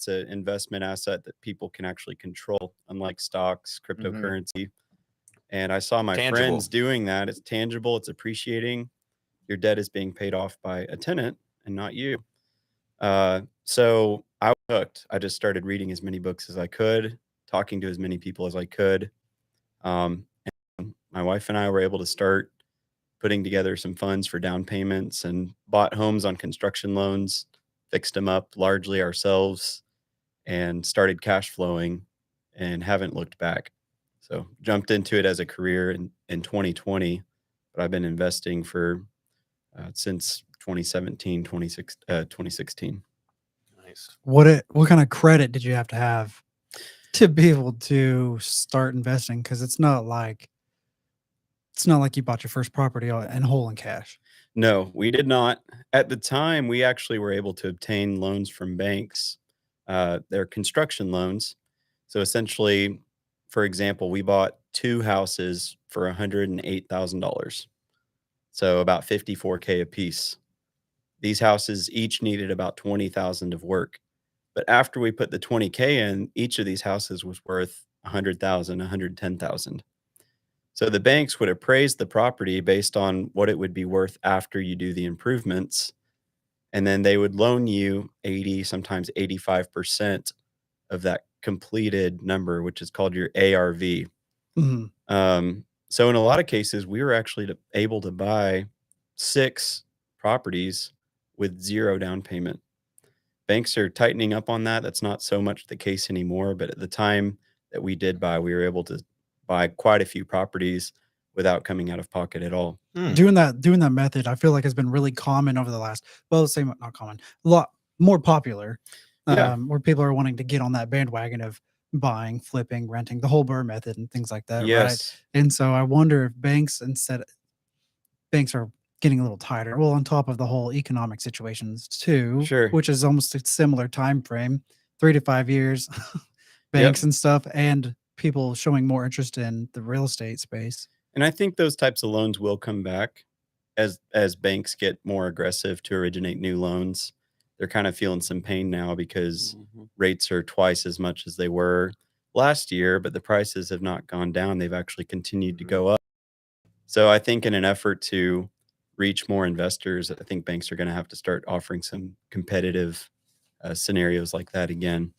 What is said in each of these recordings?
It's an investment asset that people can actually control, unlike stocks, Mm-hmm. cryptocurrency. And I saw my Tangible. friends doing that. It's tangible, it's appreciating. Your debt is being paid off by a tenant and not you. So I was hooked. I just started reading as many books as I could, talking to as many people as I could. And my wife and I were able to start putting together some funds for down payments and bought homes on construction loans, fixed them up largely ourselves, and started cash flowing and haven't looked back. So jumped into it as a career in 2020, but I've been investing for since 2017, 2016. Nice. What kind of credit did you have to be able to start investing? Because it's not like you bought your first property in whole in cash. No, we did not. At the time, we actually were able to obtain loans from banks. They're construction loans. So essentially, for example, we bought 2 houses for $108,000. So about $54K a piece. These houses each needed about $20,000 of work. But after we put the $20K in, each of these houses was worth $100,000, $110,000. So the banks would appraise the property based on what it would be worth after you do the improvements. And then they would loan you 80, sometimes 85% of that completed number, which is called your ARV. Mm-hmm. So in a lot of cases, we were actually able to buy 6 properties with 0 down payment. Banks are tightening up on that. That's not so much the case anymore. But at the time that we did buy, we were able to buy quite a few properties without coming out of pocket at all. Doing that method, I feel like has been really common over the last, same, not common, a lot more popular, where people are wanting to get on that bandwagon of buying, flipping, renting, the whole Burr method and things like that. Yes. Right. And so I wonder if banks are getting a little tighter. Well, on top of the whole economic situations too, Sure. which is almost a similar time frame, 3 to 5 years, banks and stuff, and people showing more interest in the real estate space. And I think those types of loans will come back as banks get more aggressive to originate new loans. They're kind of feeling some pain now because rates are twice as much as they were last year, but the prices have not gone down. They've actually continued to go up. So I think in an effort to reach more investors, I think banks are going to have to start offering some competitive scenarios like that again.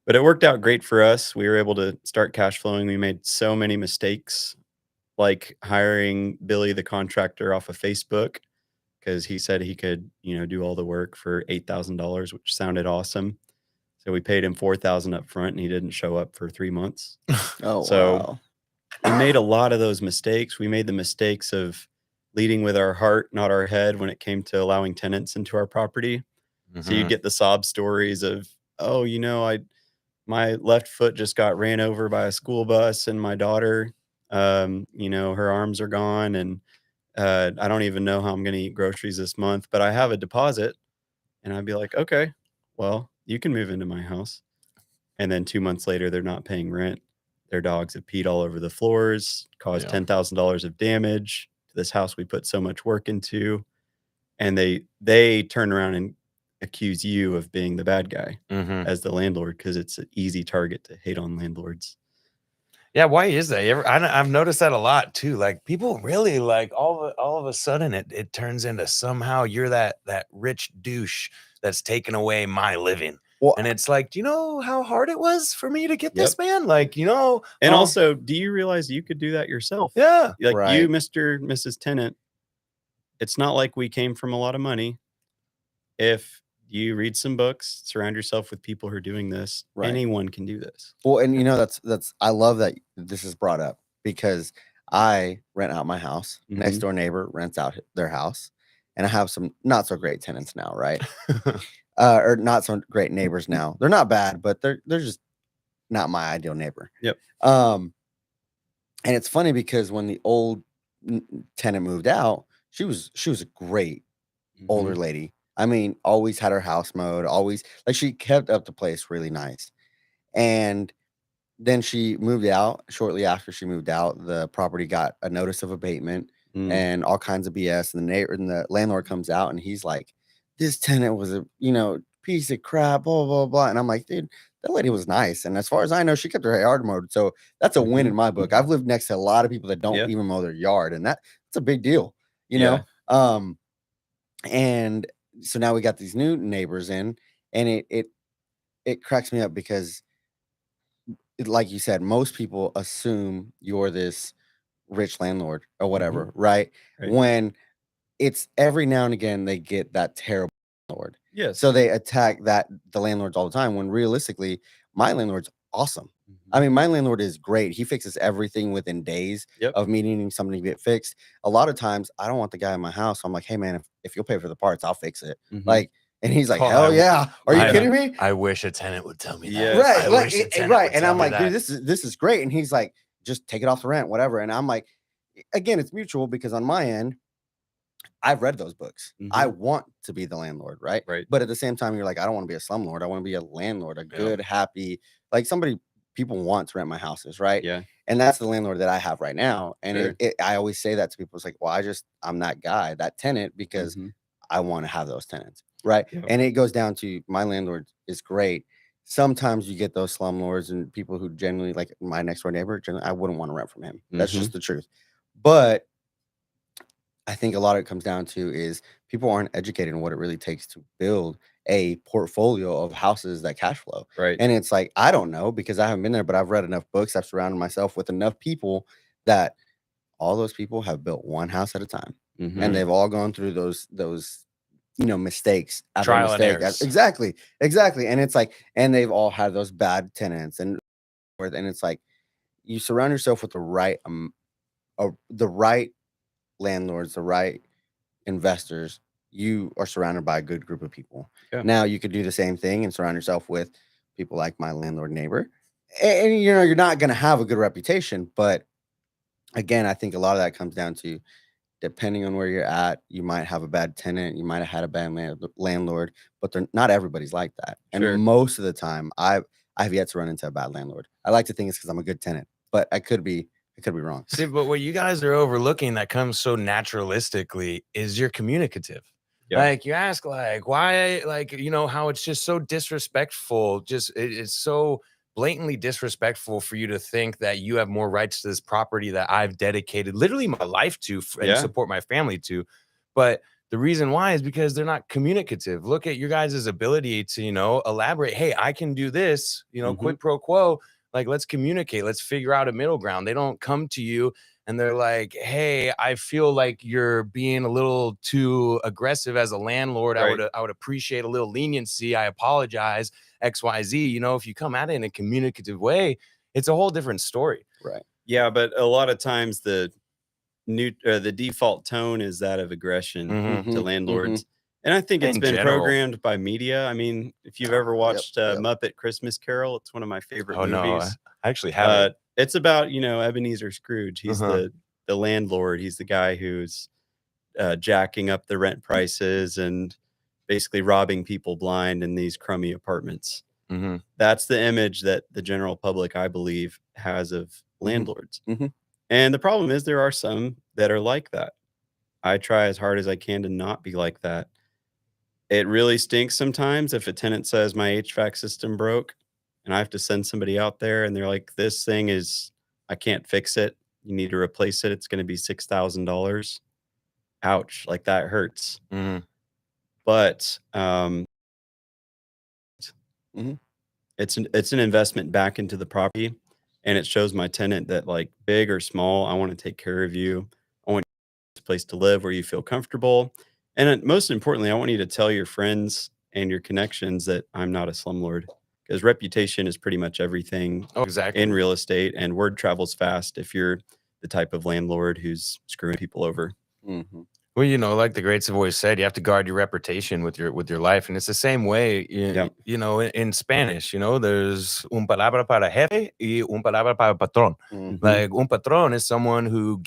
But it worked out great for us. We were able to start cash flowing. We made so many mistakes, like hiring Billy, the contractor, off of Facebook, because he said he could, do all the work for $8,000, which sounded awesome. So we paid him $4,000 up front, and he didn't show up for 3 months. Wow. We made a lot of those mistakes. We made the mistakes of leading with our heart, not our head, when it came to allowing tenants into our property. So you get the sob stories of, my left foot just got ran over by a school bus, and my daughter, her arms are gone, and I don't even know how I'm going to eat groceries this month, but I have a deposit. And I'd be like, okay, well, you can move into my house. And then 2 months later, they're not paying rent. Their dogs have peed all over the floors, caused $10,000 of damage to this house we put so much work into. And they turn around and accuse you of being the bad guy as the landlord, because it's an easy target to hate on landlords. Yeah, why is that? I've noticed that a lot too. Like people really like all of a sudden it turns into somehow you're that rich douche that's taken away my living. Well, and it's like, do you know how hard it was for me to get this, man? Like, And also, do you realize you could do that yourself? Yeah. Like you, Mr. and Mrs. Tenant, it's not like we came from a lot of money. If you read some books, surround yourself with people who are doing this, anyone can do this. Well, and that's I love that this is brought up, because I rent out my house. Next door neighbor rents out their house, and I have some not so great tenants now, right? Or not so great neighbors now. They're not bad, but they're just not my ideal neighbor. Yep. And it's funny because when the old tenant moved out, she was a great older lady. I mean, always had her house mowed, always, like, she kept up the place really nice. And then she moved out. Shortly after she moved out, the property got a notice of abatement and all kinds of BS. And the landlord comes out and he's like, this tenant was piece of crap, blah, blah, blah. And I'm like, dude, that lady was nice. And as far as I know, she kept her yard mowed. So that's a win in my book. I've lived next to a lot of people that don't even mow their yard. And that's a big deal, you know? And so now we got these new neighbors in, and it cracks me up because, like you said, most people assume you're this rich landlord or whatever, right? When it's every now and again they get that terrible landlord. Yes. So they attack the landlords all the time, when realistically, my landlord's awesome. I mean, my landlord is great. He fixes everything within days of me needing something to get fixed. A lot of times I don't want the guy in my house. So I'm like, hey man, if you'll pay for the parts, I'll fix it. Like, and he's like, hell yeah. Are you kidding me? I wish a tenant would tell me that. Yes. Right. Right. And I'm like, dude, this is great. And he's like, just take it off the rent, whatever. And I'm like, again, it's mutual, because on my end, I've read those books. I want to be the landlord, right? But at the same time, you're like, I don't want to be a slumlord. I want to be a landlord, a good, happy, like somebody people want to rent my houses, right? Yeah. And that's the landlord that I have right now. And I always say that to people. It's like, well, I'm that guy, that tenant, because I want to have those tenants, right? And it goes down to, my landlord is great. Sometimes you get those slumlords and people who generally, like my next door neighbor, I wouldn't want to rent from him. That's just the truth. But I think a lot of it comes down to is people aren't educated in what it really takes to build a portfolio of houses that cash flow. Right. And it's like, I don't know, because I haven't been there, but I've read enough books. I've surrounded myself with enough people that all those people have built one house at a time. And they've all gone through those, mistakes. Trial and errors. Exactly. And it's like, and they've all had those bad tenants, and it's like, you surround yourself with the right landlords, the right investors, you are surrounded by a good group of people. Now you could do the same thing and surround yourself with people like my landlord neighbor, and you're not going to have a good reputation. But again, I think a lot of that comes down to, depending on where you're at, you might have a bad tenant, you might have had a bad landlord, but not everybody's like that. And most of the time, I've yet to run into a bad landlord. I like to think it's because I'm a good tenant, but I could be wrong. See, but what you guys are overlooking that comes so naturalistically is you're communicative. Like, you ask, like, why, like, how it's just so disrespectful. It's so blatantly disrespectful for you to think that you have more rights to this property that I've dedicated literally my life to and support my family to. But the reason why is because they're not communicative. Look at your guys' ability to, elaborate. Hey, I can do this, quid pro quo. Like, let's communicate. Let's figure out a middle ground. They don't come to you and they're like, hey, I feel like you're being a little too aggressive as a landlord. I would appreciate a little leniency. I apologize, XYZ. If you come at it in a communicative way, it's a whole different story. Right. Yeah, but a lot of times the default tone is that of aggression to landlords. And I think it's been programmed by media. I mean, if you've ever watched Muppet Christmas Carol, it's one of my favorite movies. No, I actually haven't. It's about, Ebenezer Scrooge. He's the landlord. He's the guy who's jacking up the rent prices and basically robbing people blind in these crummy apartments. That's the image that the general public, I believe, has of landlords. And the problem is there are some that are like that. I try as hard as I can to not be like that. It really stinks sometimes if a tenant says my HVAC system broke and I have to send somebody out there and they're like, this thing I can't fix it. You need to replace it. It's going to be $6,000. Ouch. Like, that hurts. But it's an investment back into the property, and it shows my tenant that, like, big or small, I want to take care of you. I want a place to live where you feel comfortable. And most importantly, I want you to tell your friends and your connections that I'm not a slumlord, because reputation is pretty much everything in real estate, and word travels fast if you're the type of landlord who's screwing people over. Well, like the greats have always said, you have to guard your reputation with your life. And it's the same way, in Spanish, there's un palabra para jefe y un palabra para patrón. Like, un patrón is someone who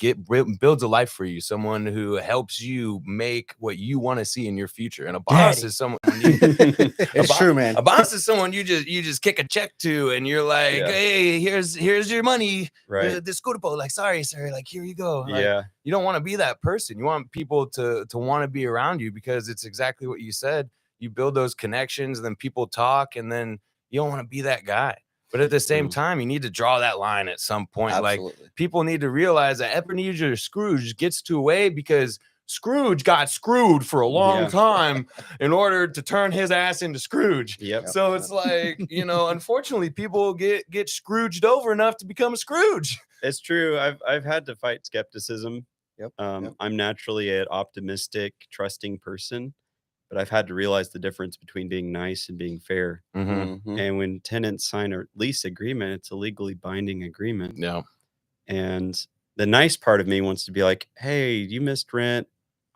builds a life for you, someone who helps you make what you want to see in your future. And a boss is someone it's true, man. A boss is someone you just kick a check to, and you're like, hey, here's your money. Right. Disculpo, like, sorry, sir, like, here you go. Like, you don't want to be that person. You want people to want to be around you, because it's exactly what you said. you build those connections, and then people talk, and then you don't want to be that guy. But at the same time, you need to draw that line at some point. Absolutely. Like, people need to realize that Ebenezer Scrooge gets to away because Scrooge got screwed for a long time in order to turn his ass into Scrooge. So it's like, you know, unfortunately, people get Scrooged over enough to become a Scrooge. It's true. I've had to fight skepticism. I'm naturally an optimistic, trusting person, but I've had to realize the difference between being nice and being fair. And when tenants sign a lease agreement, it's a legally binding agreement. And the nice part of me wants to be like, hey, you missed rent.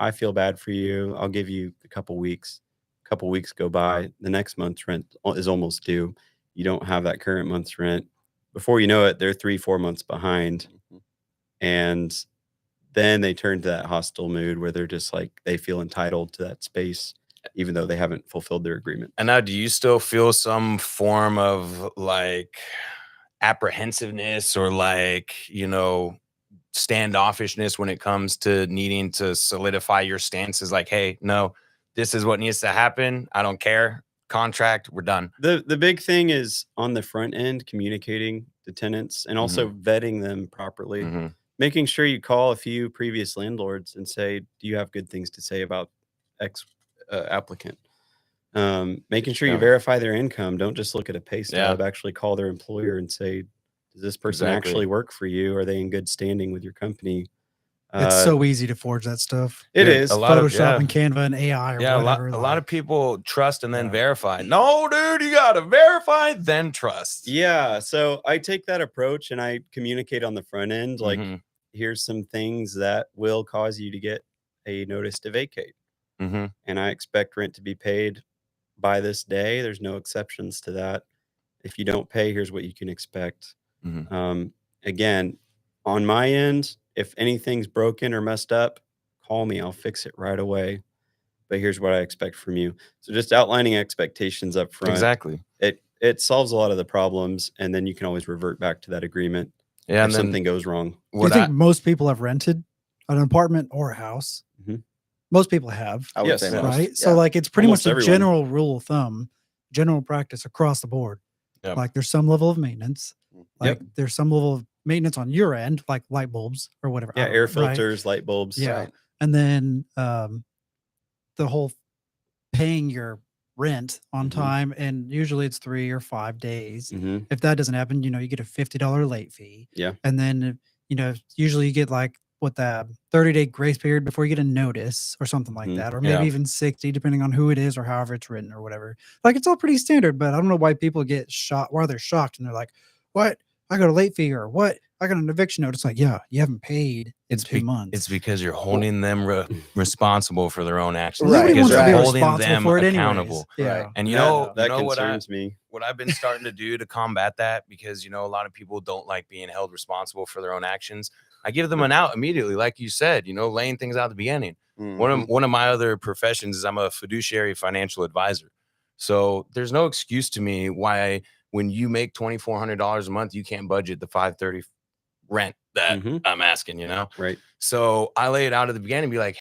I feel bad for you. I'll give you a couple weeks. A couple weeks go by. The next month's rent is almost due. You don't have that current month's rent. Before you know it, they're 3-4 months behind. And then they turn to that hostile mood where they're just like, they feel entitled to that space, even though they haven't fulfilled their agreement. And now, do you still feel some form of like apprehensiveness or like, you know, standoffishness when it comes to needing to solidify your stances? Like, hey, no, this is what needs to happen. I don't care. Contract, we're done. The big thing is on the front end, communicating to tenants and also vetting them properly. Making sure you call a few previous landlords and say, do you have good things to say about X applicant? Making sure you verify their income. Don't just look at a pay stub. Actually call their employer and say, does this person actually work for you? Are they in good standing with your company? It's so easy to forge that stuff. It is. A lot Photoshop and Canva and AI or whatever. A lot of people trust and then verify. No, dude, you got to verify, then trust. Yeah. So I take that approach and I communicate on the front end. Like, here's some things that will cause you to get a notice to vacate. And I expect rent to be paid by this day. There's no exceptions to that. If you don't pay, here's what you can expect. Again, on my end, if anything's broken or messed up, call me. I'll fix it right away. But here's what I expect from you. So just outlining expectations up front. Exactly. It solves a lot of the problems, and then you can always revert back to that agreement if something goes wrong. Do you think most people have rented an apartment or a house? Most people have. I would say most. Right? So like it's pretty much a general rule of thumb, general practice across the board. Like there's some level of maintenance. Like there's some level of maintenance on your end, like light bulbs or whatever. Air filters, light bulbs. And then the whole paying your rent on time, and usually it's 3 or 5 days. If that doesn't happen, you know, you get a $50 late fee. And then, you know, usually you get like that 30-day grace period before you get a notice or something like that, or maybe even 60, depending on who it is or however it's written or whatever. Like it's all pretty standard, but I don't know why people get shocked. Why they're shocked and they're like, what? I got a late fee, or what? I got an eviction notice. Like, yeah, you haven't paid in 2 months. It's because you're holding them responsible for their own actions. Nobody Because wants to be you're holding responsible them for it accountable. anyways. And you that know concerns me. What I've been starting to do to combat that, because, you know, a lot of people don't like being held responsible for their own actions. I give them an out immediately, like you said, you know, laying things out at the beginning. One of my other professions is I'm a fiduciary financial advisor. So there's no excuse to me why when you make $2,400 a month, you can't budget the $530 rent that I'm asking, you know? Right. So I lay it out at the beginning and be like,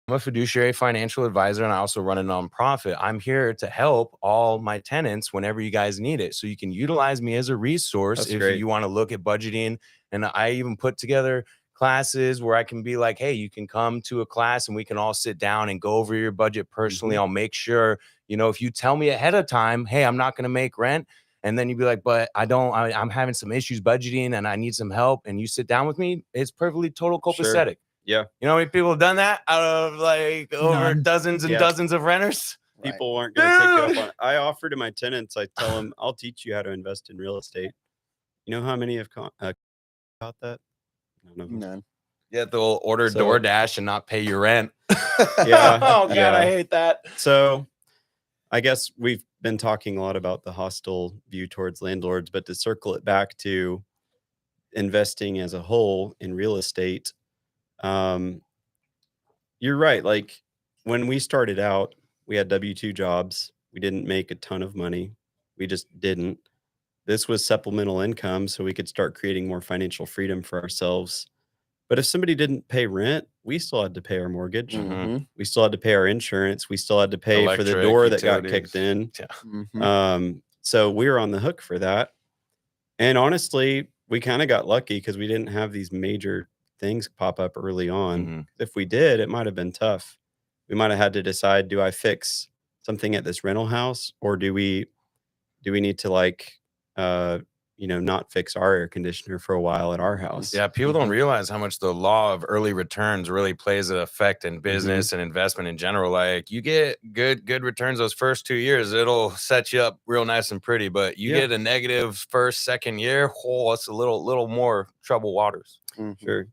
I'm a fiduciary financial advisor, and I also run a nonprofit. I'm here to help all my tenants whenever you guys need it. So you can utilize me as a resource if you want to look at budgeting. And I even put together classes where I can be like, hey, you can come to a class and we can all sit down and go over your budget personally. I'll make sure, you know, if you tell me ahead of time, hey, I'm not going to make rent. And then you'd be like, but I'm having some issues budgeting and I need some help. And you sit down with me. It's perfectly total copacetic. Yeah. You know how many people have done that out of like over dozens and dozens of renters? People aren't going to take you up on it. I offer to my tenants, I tell them, I'll teach you how to invest in real estate. You know how many have about that? None. Yeah, they'll order DoorDash and not pay your rent. Oh, God, I hate that. So I guess we've been talking a lot about the hostile view towards landlords, but to circle it back to investing as a whole in real estate, you're right. Like when we started out, we had W-2 jobs. We didn't make a ton of money. We just didn't. This was supplemental income, so we could start creating more financial freedom for ourselves. But if somebody didn't pay rent, we still had to pay our mortgage. Mhm. We still had to pay our insurance. We still had to pay for the Electric, door that got kicked utilities. in. Yeah. Mhm. So we were on the hook for that. And honestly, we kind of got lucky because we didn't have these major things pop up early on. Mhm. If we did, it might have been tough. We might have had to decide, do I fix something at this rental house, or do we need to not fix our air conditioner for a while at our house? Yeah, people don't realize how much the law of early returns really plays an effect in business and investment in general. Like you get good returns those first 2 years, it'll set you up real nice and pretty. But you Yeah. get a negative first, second year, it's a little more trouble waters. Mhm. Sure.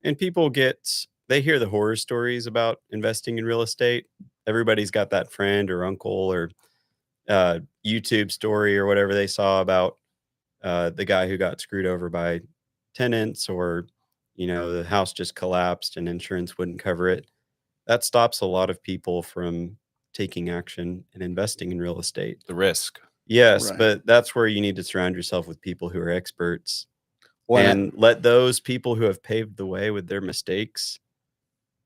And people they hear the horror stories about investing in real estate. Everybody's got that friend or uncle or YouTube story or whatever they saw about the guy who got screwed over by tenants, or the house just collapsed and insurance wouldn't cover it. That stops a lot of people from taking action and investing in real estate. The risk. Yes, Right. but that's where you need to surround yourself with people who are experts Well, and let those people who have paved the way with their mistakes,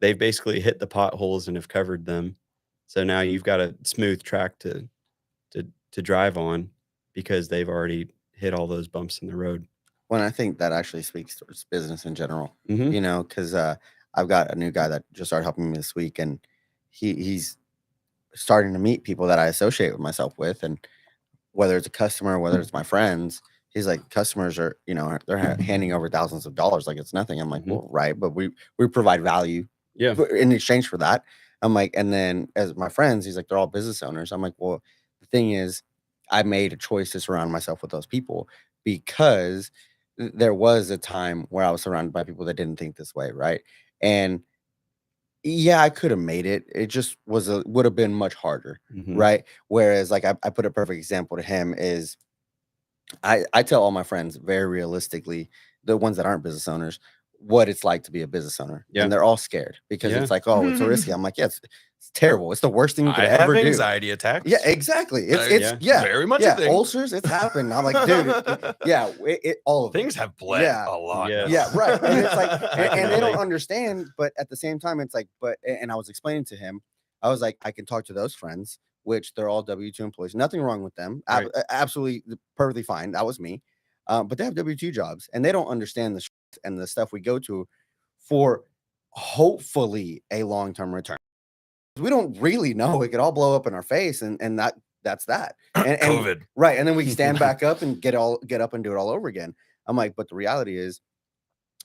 they've basically hit the potholes and have covered them. So now you've got a smooth track to drive on because they've already hit all those bumps in the road. Well, I think that actually speaks towards business in general, Mhm. because I've got a new guy that just started helping me this week, and he's starting to meet people that I associate with myself with, and whether it's a customer, whether it's my friends, he's like, customers are, they're handing over thousands of dollars like it's nothing. I'm like, well, right, but we provide value Yeah. in exchange for that. I'm like, and then as my friends, he's like, they're all business owners. I'm like, well, the thing is, I made a choice to surround myself with those people because there was a time where I was surrounded by people that didn't think this way, right? And yeah, I could have made it. It just would have been much harder, Mhm. right? Whereas, like, I put a perfect example to him is I tell all my friends very realistically, the ones that aren't business owners, what it's like to be a business owner. Yeah. And they're all scared because Yeah. it's like, oh, it's so risky. I'm like, yeah, it's terrible. It's the worst thing you could I have ever do. anxiety attacks. Yeah, exactly. It's Yeah. Very much a yeah, thing. ulcers, it's happened. I'm like, dude, all of Things it. have bled Yeah. a lot. Yes. now. Yeah, right. And it's like, I can and they don't relate. understand, but at the same time, it's like, and I was explaining to him, I was like, I can talk to those friends, which they're all W-2 employees. Nothing wrong with them. Right. Absolutely perfectly fine. That was me. But they have W-2 jobs and they don't understand the and the stuff we go to for hopefully a long-term return. We don't really know. It could all blow up in our face, and that's that. And COVID. right. And then we stand back up and get up and do it all over again. I'm like, but the reality is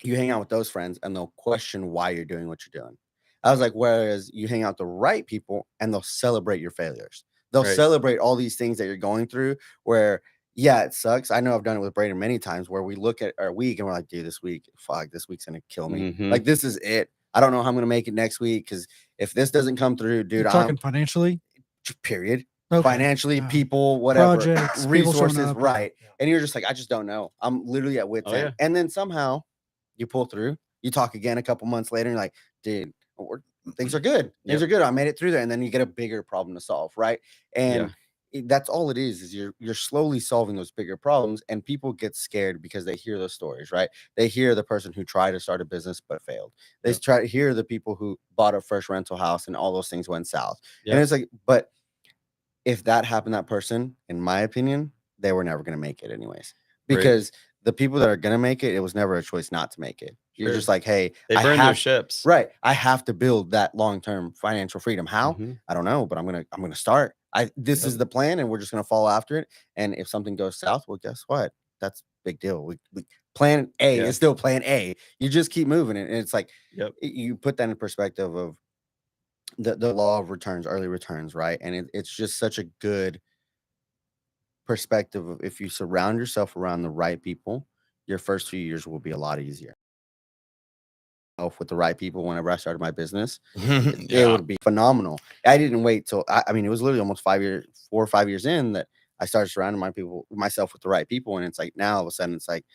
you hang out with those friends and they'll question why you're doing what you're doing. I was like, whereas you hang out with the right people and they'll celebrate your failures. They'll Right. celebrate all these things that you're going through where, yeah, it sucks. I know I've done it with Braden many times where we look at our week and we're like, dude, this week's going to kill me. Mhm. Like, this is it. I don't know how I'm going to make it next week because if this doesn't come through, dude, You're talking financially? period. Okay. Financially, Yeah. people, whatever, Projects, people showing resources, up, right. yeah. And you're just like, I just don't know. I'm literally at wit's Oh, end. yeah. And then somehow you pull through, you talk again a couple months later, and you're like, dude, things are good. Things Yep. are good. I made it through there. And then you get a bigger problem to solve, right? And that's all it is you're slowly solving those bigger problems, and people get scared because they hear those stories, right? They hear the person who tried to start a business but failed. They Yep. try to hear the people who bought a first rental house and all those things went south. Yep. And it's like, but if that happened to that person, in my opinion, they were never going to make it anyways. Right. Because the people that are going to make it was never a choice not to make it. You're Sure. just like, hey, They burn their ships. right. I have to build that long-term financial freedom. How? Mhm. I don't know, but I'm gonna start. This is Yep. the plan, and we're just gonna follow after it. And if something goes south, well, guess what? That's big deal. We plan A Yeah. is still plan A. You just keep moving it. And it's like Yep. you put that in perspective of the law of returns, early returns, right? And it's just such a good perspective of if you surround yourself around the right people, your first few years will be a lot easier. With the right people whenever I started my business, it Yeah. would be phenomenal. I didn't wait till I mean, it was literally almost 4 or 5 years in that I started surrounding myself with the right people. And it's like now all of a sudden it's like,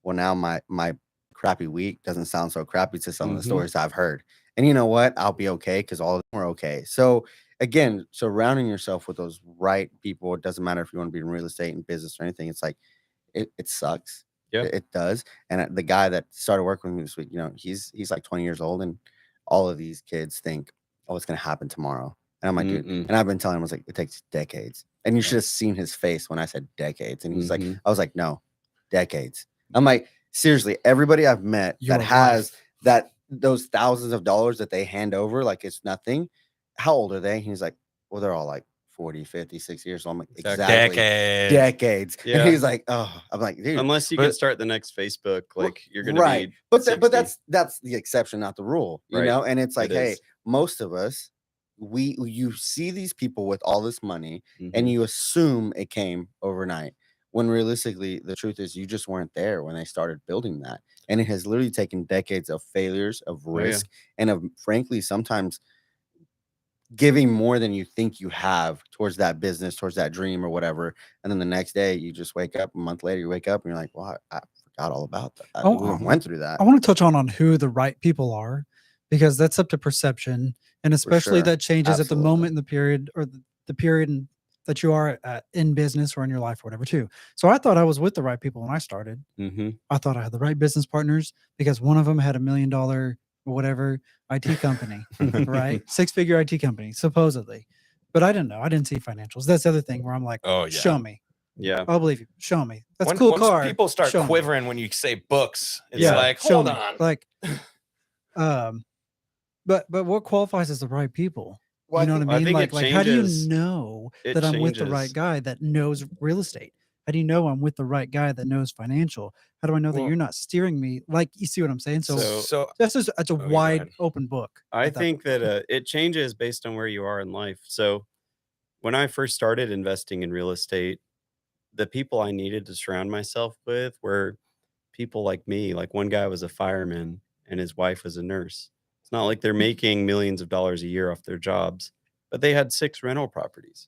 well, now my crappy week doesn't sound so crappy to some of the Mhm. stories I've heard. And you know what? I'll be okay because all of them are okay. So again, surrounding yourself with those right people, it doesn't matter if you want to be in real estate and business or anything. It's like it sucks. Yeah. It does. And the guy that started working with me this week, he's like 20 years old, and all of these kids think, oh, it's going to happen tomorrow. And I'm like, dude, and I've been telling him, I was like, it takes decades. And you should have seen his face when I said decades. And he's like, I was like, no, decades. I'm like, seriously, everybody I've met that has those thousands of dollars that they hand over, like it's nothing. How old are they? He's like, well, they're all like 40, 50, 60 years old. I'm like, exactly. Decades. Yeah. And he's like, oh, I'm like, dude. Unless you can start the next Facebook, like you're going to be But that's the exception, not the rule, you know? And it's like, hey, most of us, you see these people with all this money and you assume it came overnight, when realistically the truth is you just weren't there when they started building that. And it has literally taken decades of failures, of risk, and of frankly sometimes giving more than you think you have towards that business, towards that dream or whatever. And then the next day you just wake up, a month later you wake up and you're like, well, I forgot all about that. We went through that. I want to touch on who the right people are, because that's up to perception. And especially that changes at the moment in the period, or the period that you are in business or in your life or whatever too. So I thought I was with the right people when I started. I thought I had the right business partners because one of them had $1 million or whatever IT company, right? 6-figure IT company, supposedly. But I didn't know. I didn't see financials. That's the other thing where I'm like, show me. Yeah. I'll believe you. Show me. That's a cool car. People start quivering when you say books. It's like, hold on. Like, but what qualifies as the right people? Well, you know what I mean? Like how do you know that I'm with the right guy that knows real estate? How do you know I'm with the right guy that knows financial? How do I know that you're not steering me? Like, you see what I'm saying? So that's a wide open book. I think that it changes based on where you are in life. So when I first started investing in real estate, the people I needed to surround myself with were people like me. Like, one guy was a fireman and his wife was a nurse. It's not like they're making millions of dollars a year off their jobs, but they had 6 rental properties.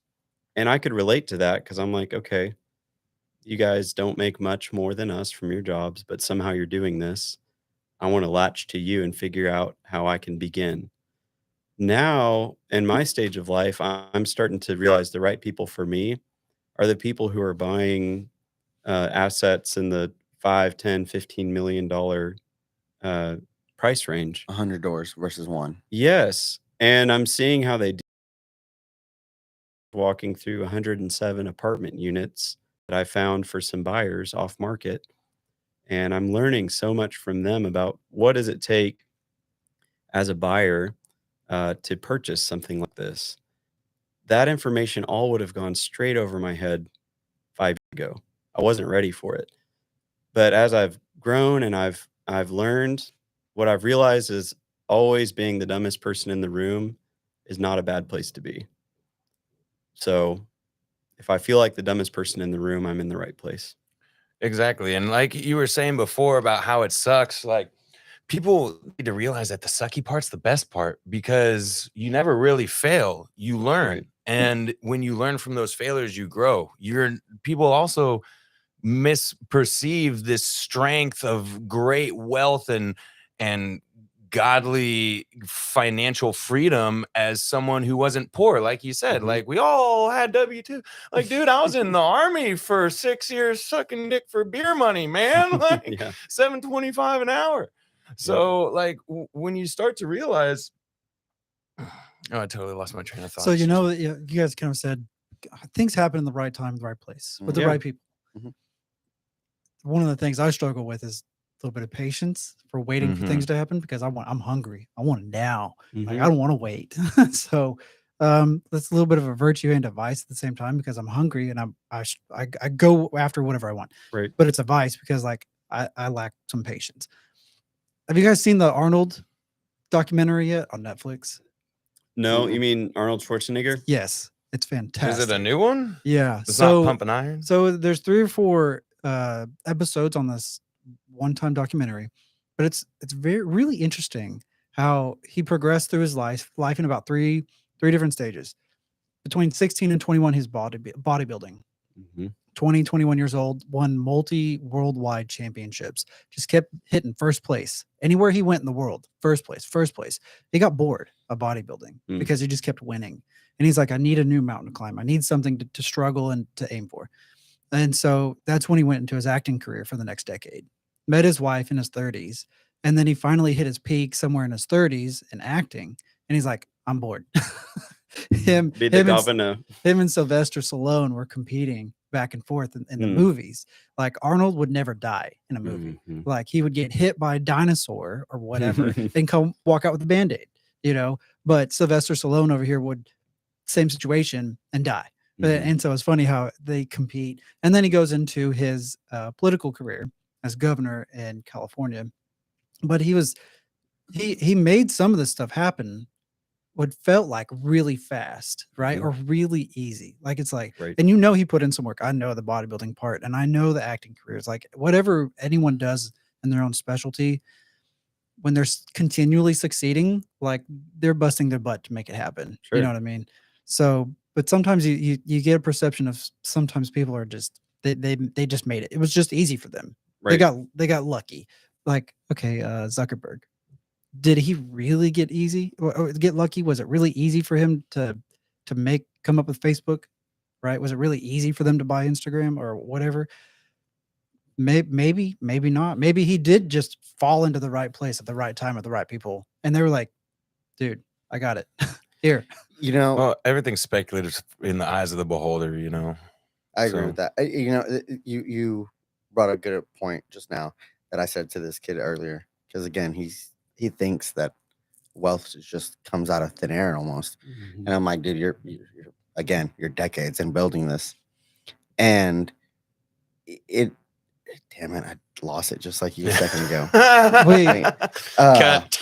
And I could relate to that because I'm like, okay, you guys don't make much more than us from your jobs, but somehow you're doing this. I want to latch to you and figure out how I can begin. Now, in my stage of life, I'm starting to realize the right people for me are the people who are buying assets in the $5, $10, $15 million price range. 100 doors versus one. Yes. And I'm seeing how they do, walking through 107 apartment units that I found for some buyers off market. And I'm learning so much from them about what does it take as a buyer to purchase something like this. That information all would have gone straight over my head 5 years ago. I wasn't ready for it. But as I've grown and I've learned, what I've realized is always being the dumbest person in the room is not a bad place to be. So if I feel like the dumbest person in the room, I'm in the right place. Exactly. And like you were saying before about how it sucks, like, people need to realize that the sucky part's the best part, because you never really fail. You learn. Right. And when you learn from those failures, you grow. People also misperceive this strength of great wealth and godly financial freedom as someone who wasn't poor. Like you said, like, we all had W-2. Like, dude, I was in the army for 6 years sucking dick for beer money, man. Like, $7.25 an hour. So like when you start to realize, I totally lost my train of thought. So, you guys kind of said things happen in the right time, the right place, with the right people. One of the things I struggle with is a little bit of patience for waiting for things to happen, because I'm hungry. I want it now. Like, I don't want to wait. So that's a little bit of a virtue and a vice at the same time, because I'm hungry and I go after whatever I want. Right. But it's a vice because, like, I lack some patience. Have you guys seen the Arnold documentary yet on Netflix? No, you mean Arnold Schwarzenegger? Yes, it's fantastic. Is it a new one? Yeah. It's not Pumping Iron? So there's 3 or 4 episodes on this one-time documentary, but it's really interesting how he progressed through his life in about three different stages. Between 16 and 21, he's bodybuilding. 20, 21 years old, won worldwide championships, just kept hitting first place. Anywhere he went in the world, first place. He got bored of bodybuilding because he just kept winning. And he's like, I need a new mountain to climb. I need something to struggle and to aim for. And so that's when he went into his acting career for the next decade. Met his wife in his 30s. And then he finally hit his peak somewhere in his 30s in acting. And he's like, I'm bored. him, Be the him, and, governor. him and Sylvester Stallone were competing back and forth in the Mm. movies. Like Arnold would never die in a movie. Mhm. Like he would get hit by a dinosaur or whatever and come walk out with a Band-Aid, you know. But Sylvester Stallone over here would same situation and die. Mhm. And so it's funny how they compete. And then he goes into his political career as governor in California. But he made some of this stuff happen what felt like really fast, right? Mhm. Or really easy. Like it's like, Right. and you know, he put in some work. I know the bodybuilding part and I know the acting careers, like whatever anyone does in their own specialty, when they're continually succeeding, like they're busting their butt to make it happen. Sure. You know what I mean? So, but sometimes you get a perception of sometimes people are just, they just made it. It was just easy for them. Right. They got lucky. Like, okay, Zuckerberg, did he really get get lucky? Was it really easy for him to come up with Facebook? Right? Was it really easy for them to buy Instagram or whatever? Maybe not. Maybe he did just fall into the right place at the right time with the right people, and they were like, "Dude, I got it here." You know, Well, everything's speculative in the eyes of the beholder, you know. I agree So- with that. You know, you brought a good point just now that I said to this kid earlier, because again, he thinks that wealth just comes out of thin air almost, Mhm. and I'm like, dude, you're again, you're decades in building this, and it. Damn it, I lost it just like you a second ago. Wait. Cut.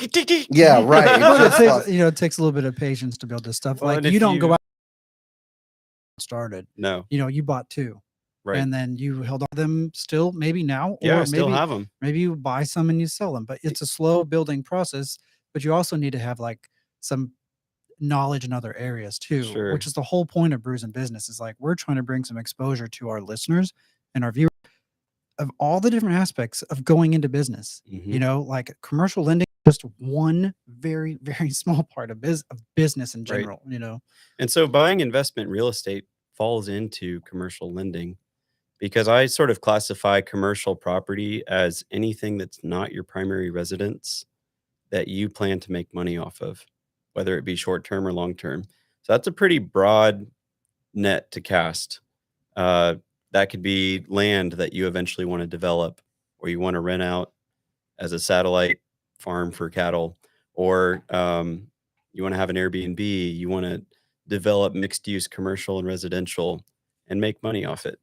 Yeah, right. It Well, just lost- it takes a little bit of patience to build this stuff. Well, Like and you if don't go you- out and started. No. You know, you bought two, Right. and then you held on to them. Still, maybe now, Yeah, or I still maybe have them. maybe you buy some and you sell them. But it's a slow building process. But you also need to have like some knowledge in other areas too, Sure. which is the whole point of Brews and Business. Is like we're trying to bring some exposure to our listeners and our viewers of all the different aspects of going into business. Mhm. You know, like commercial lending, just one very, very small part of business in Right. general, you know. And so buying investment real estate falls into commercial lending because I sort of classify commercial property as anything that's not your primary residence that you plan to make money off of, whether it be short term or long term. So that's a pretty broad net to cast. That could be land that you eventually want to develop or you want to rent out as a satellite farm for cattle, or you want to have an Airbnb, you want to develop mixed use commercial and residential and make money off it.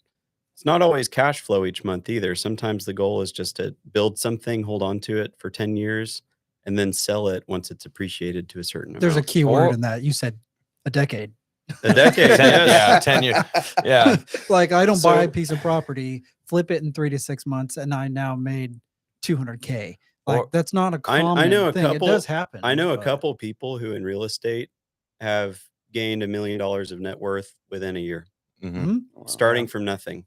It's not always cash flow each month either. Sometimes the goal is just to build something, hold on to it for 10 years, and then sell it once it's appreciated to a certain There's a amount. key word Or- in that. You said a decade. A decade, 10, yes. yeah, 10 years. Yeah. Like I don't buy a So- piece of property, flip it in 3 to 6 months, and I now made 200K. Like Or- that's not a I common know a thing. couple- It does happen. I know a but- couple people who in real estate have gained $1 million of net worth within a year, Mhm. Mhm. Wow. starting from nothing.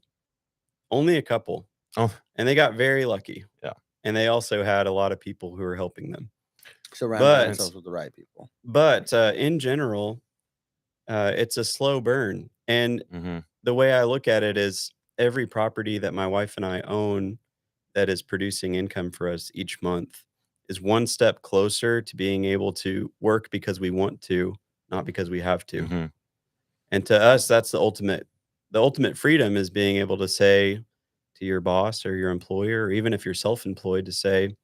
Only a couple. Oh. And they got very lucky. Yeah. And they also had a lot of people who were helping them. Surrounding But- themselves with the right people. But in general, it's a slow burn. And Mhm. the way I look at it is every property that my wife and I own that is producing income for us each month is one step closer to being able to work because we want to, not because we have to. Mhm. And to us, that's the ultimate freedom is being able to say to your boss or your employer, or even if you're self-employed, to say,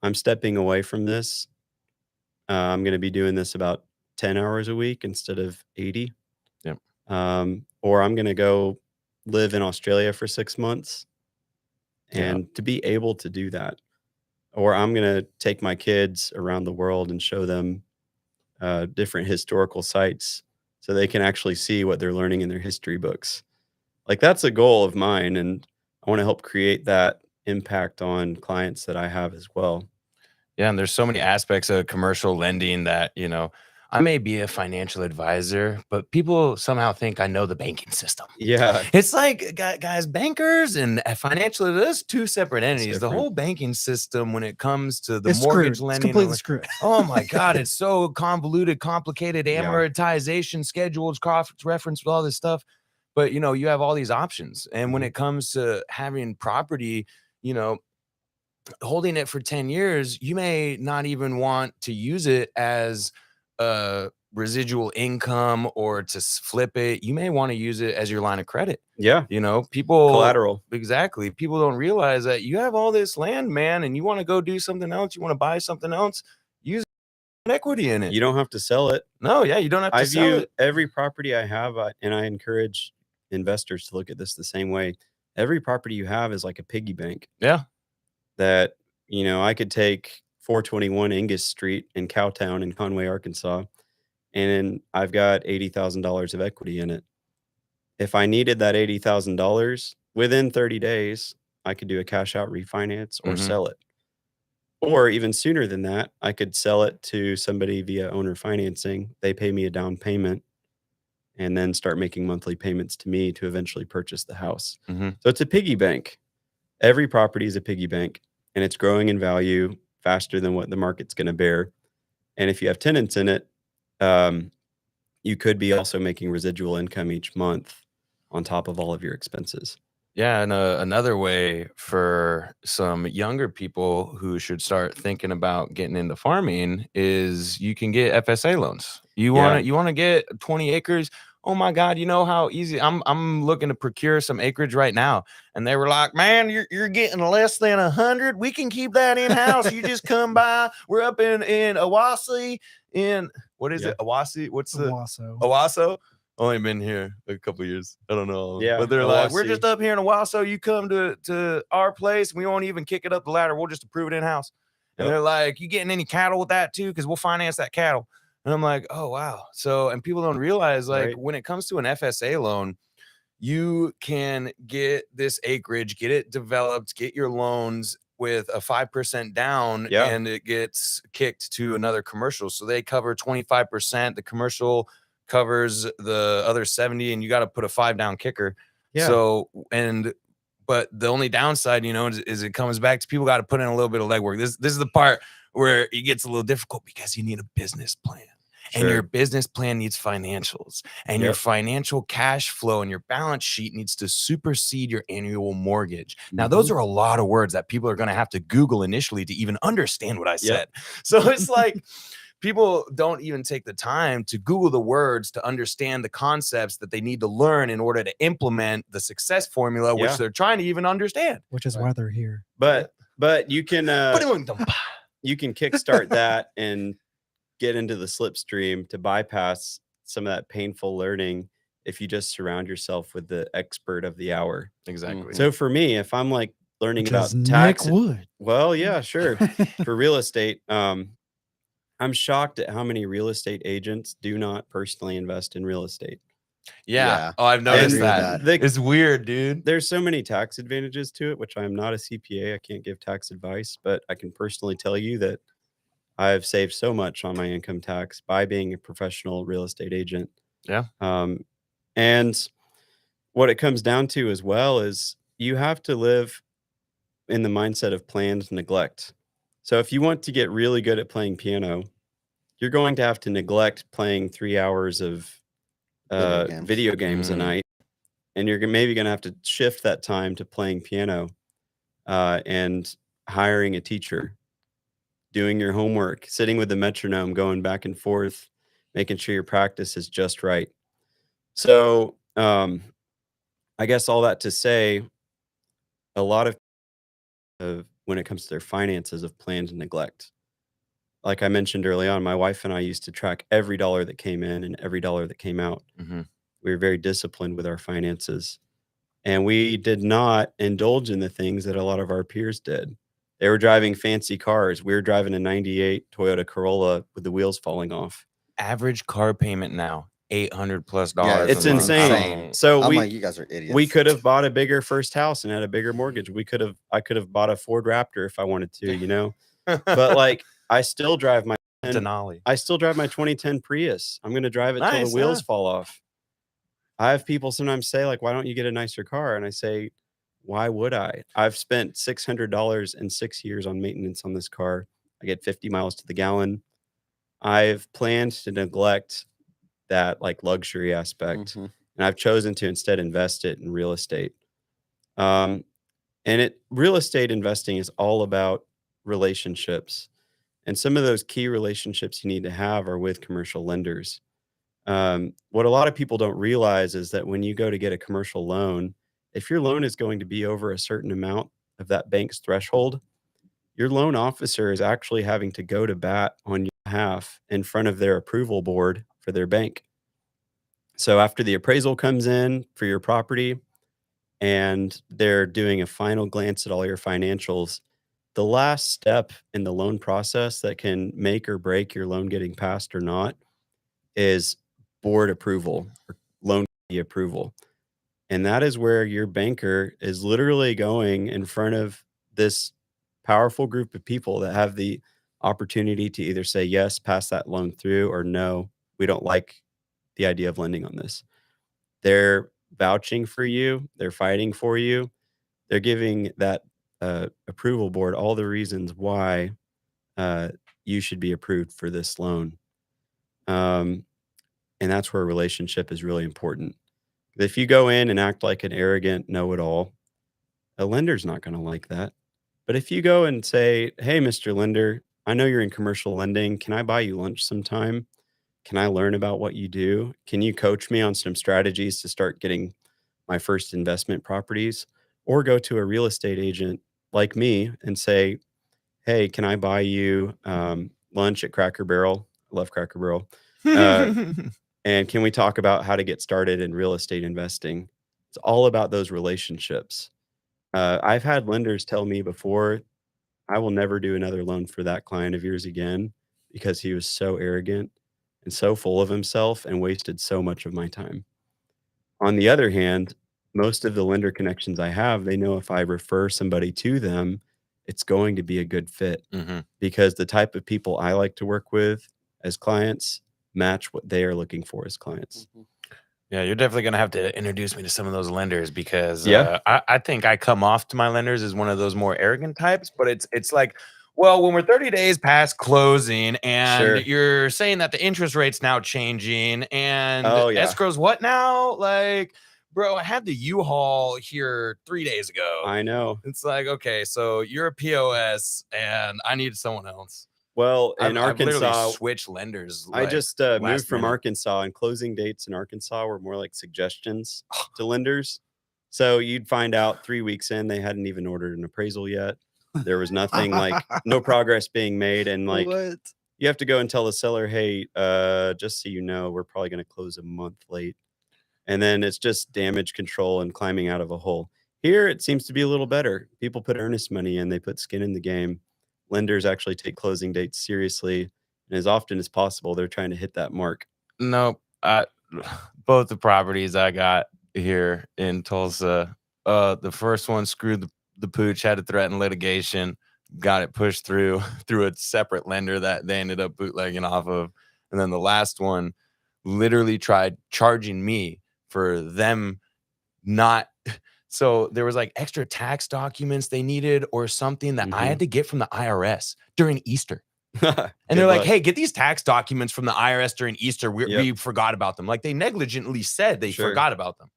I'm stepping away from this. I'm going to be doing this about 10 hours a week instead of 80. Yep. Or I'm going to go live in Australia for 6 months. Yeah. And to be able to do that, or I'm going to take my kids around the world and show them different historical sites so they can actually see what they're learning in their history books. Like that's a goal of mine. And I want to help create that impact on clients that I have as well. Yeah, and there's so many aspects of commercial lending that, you know, I may be a financial advisor, but people somehow think I know the banking system. Yeah. It's like, guys, bankers and financial, those two separate entities. The different. whole banking system, when it comes to the It's mortgage screwed. It's lending, completely screwed. oh my God, it's so convoluted, complicated, Yeah. amortization schedules, cross reference with all this stuff. But, you know, you have all these options. And when Mhm. it comes to having property, you know, holding it for 10 years, you may not even want to use it as a residual income or to flip it. You may want to use it as your line of credit. Yeah. You know, people Collateral. Exactly. People don't realize that you have all this land, man, and you want to go do something else. You want to buy something else. Use equity in it. You don't have to sell it. No, yeah, you don't have to sell view it. every property I have, and I encourage investors to look at this the same way. Every property you have is like a piggy bank. Yeah. That, you know, I could take 421 Angus Street in Cowtown in Conway, Arkansas, and I've got $80,000 of equity in it. If I needed that $80,000 within 30 days, I could do a cash out refinance or sell it. Or even sooner than that, I could sell it to somebody via owner financing. They pay me a down payment and then start making monthly payments to me to eventually purchase the house. So it's a piggy bank. Every property is a piggy bank, and it's growing in value faster than what the market's going to bear. And if you have tenants in it, you could be also making residual income each month on top of all of your expenses. Yeah, and another way for some younger people who should start thinking about getting into farming is you can get FSA loans. You want to get 20 acres. Oh my God, you know how easy. I'm looking to procure some acreage right now, and they were like, "Man, you're getting less than 100. We can keep that in house. You just come by. We're up in Owasso. What is it? Owasso? What's the Owasso? Only been here a couple of years. I don't know. Yeah, but they're like, we're just up here in Owasso. You come to our place. We won't even kick it up the ladder. We'll just approve it in house. And they're like, you getting any cattle with that too? Because we'll finance that cattle. And I'm like, oh wow. So, and people don't realize, like, when it comes to an FSA loan, you can get this acreage, get it developed, get your loans with a 5% down, and it gets kicked to another commercial. So they cover 25%. The commercial covers the other 70, and you got to put a 5 down kicker. So, but the only downside, you know, is it comes back to people got to put in a little bit of legwork. This is the part where it gets a little difficult because you need a business plan. And your business plan needs financials, and your financial cash flow and your balance sheet needs to supersede your annual mortgage. Now, those are a lot of words that people are going to have to Google initially to even understand what I said. So it's like people don't even take the time to Google the words to understand the concepts that they need to learn in order to implement the success formula, which they're trying to even understand. Which is why they're here. But you can kickstart that and get into the slipstream to bypass some of that painful learning if you just surround yourself with the expert of the hour. Exactly. So for me, if I'm like learning about tax, Wood. Well, yeah, sure. For real estate, I'm shocked at how many real estate agents do not personally invest in real estate. Oh, I've noticed that. It's weird, dude. There's so many tax advantages to it, which I'm not a CPA. I can't give tax advice, but I can personally tell you that I've saved so much on my income tax by being a professional real estate agent. And what it comes down to as well is you have to live in the mindset of planned neglect. So if you want to get really good at playing piano, you're going to have to neglect playing 3 hours of video games a night. And you're maybe going to have to shift that time to playing piano and hiring a teacher, doing your homework, sitting with the metronome, going back and forth, making sure your practice is just right. So I guess all that to say, a lot of when it comes to their finances of planned neglect. Like I mentioned early on, my wife and I used to track every dollar that came in and every dollar that came out. We were very disciplined with our finances. And we did not indulge in the things that a lot of our peers did. They were driving fancy cars. We were driving a 98 Toyota Corolla with the wheels falling off. Average car payment now, $800+. Yeah, it's insane. So I'm like, you guys are idiots. We could have bought a bigger first house and had a bigger mortgage. I could have bought a Ford Raptor if I wanted to, you know. But like, I still drive my Denali. I still drive my 2010 Prius. I'm going to drive it till the wheels fall off. I have people sometimes say, like, why don't you get a nicer car? And I say, why would I? I've spent $600 in 6 years on maintenance on this car. I get 50 miles to the gallon. I've planned to neglect that like luxury aspect, and I've chosen to instead invest it in real estate. Real estate investing is all about relationships. And some of those key relationships you need to have are with commercial lenders. What a lot of people don't realize is that when you go to get a commercial loan, if your loan is going to be over a certain amount of that bank's threshold, your loan officer is actually having to go to bat on your behalf in front of their approval board for their bank. So after the appraisal comes in for your property and they're doing a final glance at all your financials, the last step in the loan process that can make or break your loan getting passed or not is board approval or loan committee approval. And that is where your banker is literally going in front of this powerful group of people that have the opportunity to either say, yes, pass that loan through, or no, we don't like the idea of lending on this. They're vouching for you. They're fighting for you. They're giving that approval board all the reasons why you should be approved for this loan. And that's where a relationship is really important. If you go in and act like an arrogant know-it-all, a lender's not going to like that. But if you go and say, hey, Mr. Lender, I know you're in commercial lending. Can I buy you lunch sometime? Can I learn about what you do? Can you coach me on some strategies to start getting my first investment properties? Or go to a real estate agent like me and say, hey, can I buy you lunch at Cracker Barrel? I love Cracker Barrel. And can we talk about how to get started in real estate investing? It's all about those relationships. I've had lenders tell me before, I will never do another loan for that client of yours again because he was so arrogant and so full of himself and wasted so much of my time. On the other hand, most of the lender connections I have, they know if I refer somebody to them, it's going to be a good fit because the type of people I like to work with as clients match what they are looking for as clients. Yeah, you're definitely going to have to introduce me to some of those lenders because I think I come off to my lenders as one of those more arrogant types, but it's like, well, when we're 30 days past closing and you're saying that the interest rate's now changing and escrow's what now? Like, bro, I had the U-Haul here 3 days ago. I know. It's like, okay, so you're a POS and I need someone else. Well, in I've Arkansas, literally switched lenders. I just moved from minute. Arkansas, and closing dates in Arkansas were more like suggestions to lenders. So you'd find out 3 weeks in, they hadn't even ordered an appraisal yet. There was nothing like no progress being made. And like, you have to go and tell the seller, hey, just so you know, we're probably going to close a month late. And then it's just damage control and climbing out of a hole. Here, it seems to be a little better. People put earnest money in, they put skin in the game. Lenders actually take closing dates seriously. And as often as possible, they're trying to hit that mark. Nope. Both the properties I got here in Tulsa, the first one screwed the pooch, had to threaten litigation, got it pushed through a separate lender that they ended up bootlegging off of. And then the last one literally tried charging me for them not. So there was like extra tax documents they needed or something that I had to get from the IRS during Easter. And they're like, hey, get these tax documents from the IRS during Easter. We forgot about them. Like they negligently said they forgot about them.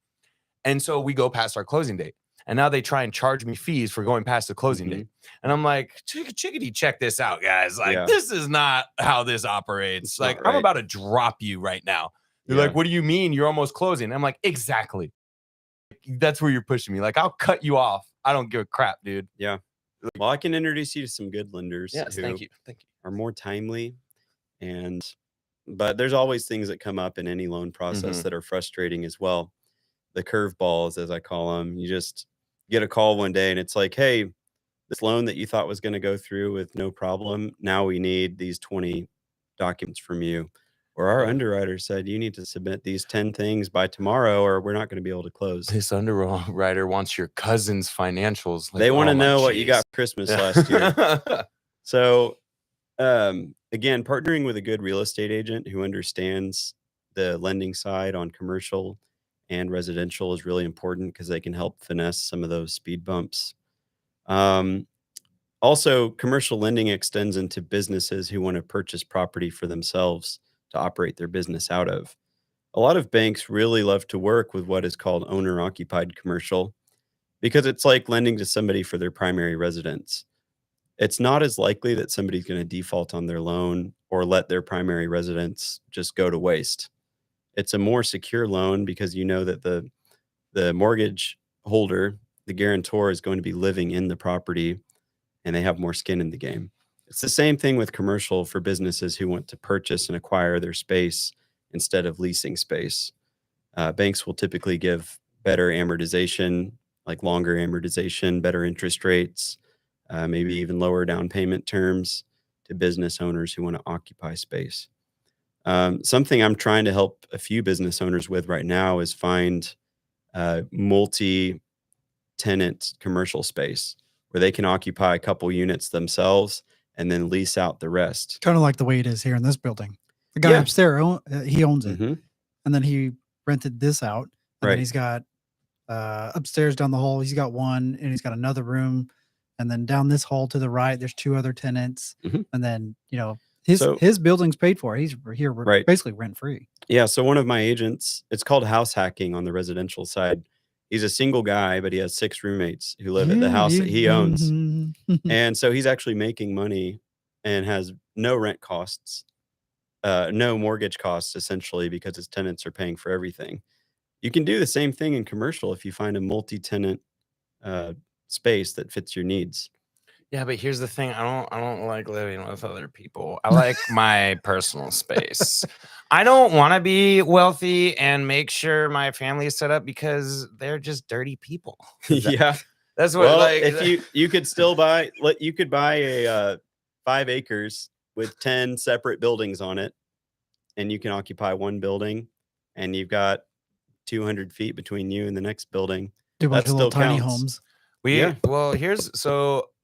And so we go past our closing date. And now they try and charge me fees for going past the closing date. And I'm like, chickadee, check this out, guys. Like, this is not how this operates. It's like, I'm about to drop you right now. They're like, what do you mean? You're almost closing. I'm like, exactly. That's where you're pushing me. Like, I'll cut you off. I don't give a crap, dude. Yeah. Well, I can introduce you to some good lenders. Yes, who thank you. are more timely. But there's always things that come up in any loan process that are frustrating as well. The curveballs, as I call them. You just get a call one day and it's like, hey, this loan that you thought was going to go through with no problem, now we need these 20 documents from you. Or our underwriter said, you need to submit these 10 things by tomorrow or we're not going to be able to close. This underwriter wants your cousin's financials. Like, they want to know what you got for Christmas last year. So, again, partnering with a good real estate agent who understands the lending side on commercial and residential is really important because they can help finesse some of those speed bumps. Also, commercial lending extends into businesses who want to purchase property for themselves to operate their business out of. A lot of banks really love to work with what is called owner-occupied commercial because it's like lending to somebody for their primary residence. it's not as likely that somebody's going to default on their loan or let their primary residence just go to waste. It's a more secure loan because you know that the mortgage holder, the guarantor, is going to be living in the property and they have more skin in the game. It's the same thing with commercial for businesses who want to purchase and acquire their space instead of leasing space. Banks will typically give better amortization, like longer amortization, better interest rates, maybe even lower down payment terms to business owners who want to occupy space. Something I'm trying to help a few business owners with right now is find multi-tenant commercial space where they can occupy a couple units themselves and then lease out the rest. Kind of like the way it is here in this building. The guy upstairs, he owns it. Mm-hmm. And then he rented this out. And then he's got upstairs down the hall, he's got one, and he's got another room. And then down this hall to the right, there's 2 other tenants. Mm-hmm. And then, his building's paid for. He's here basically rent free. Yeah. So one of my agents, it's called house hacking on the residential side. He's a single guy, but he has 6 roommates who live at the house that he owns. And so he's actually making money and has no rent costs, no mortgage costs, essentially, because his tenants are paying for everything. You can do the same thing in commercial if you find a multi-tenant space that fits your needs. Yeah, but here's the thing. I don't like living with other people. I like my personal space. I don't want to be wealthy and make sure my family is set up because they're just dirty people. Yeah. That's what if you could still buy a 5 acres with 10 separate buildings on it, and you can occupy one building, and you've got 200 feet between you and the next building. Do a bunch of little tiny homes. Well,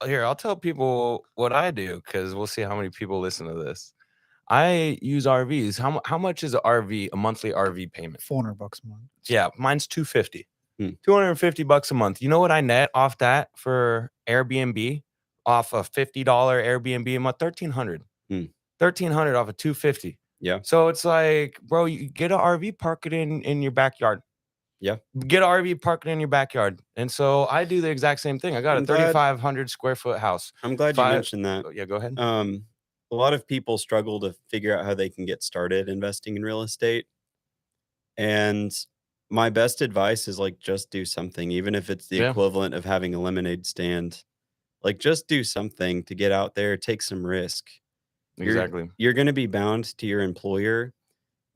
I'll tell people what I do because we'll see how many people listen to this. I use RVs. How much is a monthly RV payment? $400 a month. Yeah, mine's $250. $250 a month. You know what I net off that for Airbnb? Off a $50 Airbnb a month, $1,300. $1,300 off of $250. Yeah. So it's like, bro, you get an RV, park it in your backyard. Yeah. Get an RV, park it in your backyard. And so I do the exact same thing. I got a 3,500 square foot house. I'm glad you mentioned that. Yeah, go ahead. A lot of people struggle to figure out how they can get started investing in real estate. And my best advice is just do something, even if it's the equivalent of having a lemonade stand. Just do something to get out there, take some risk. Exactly. You're going to be bound to your employer,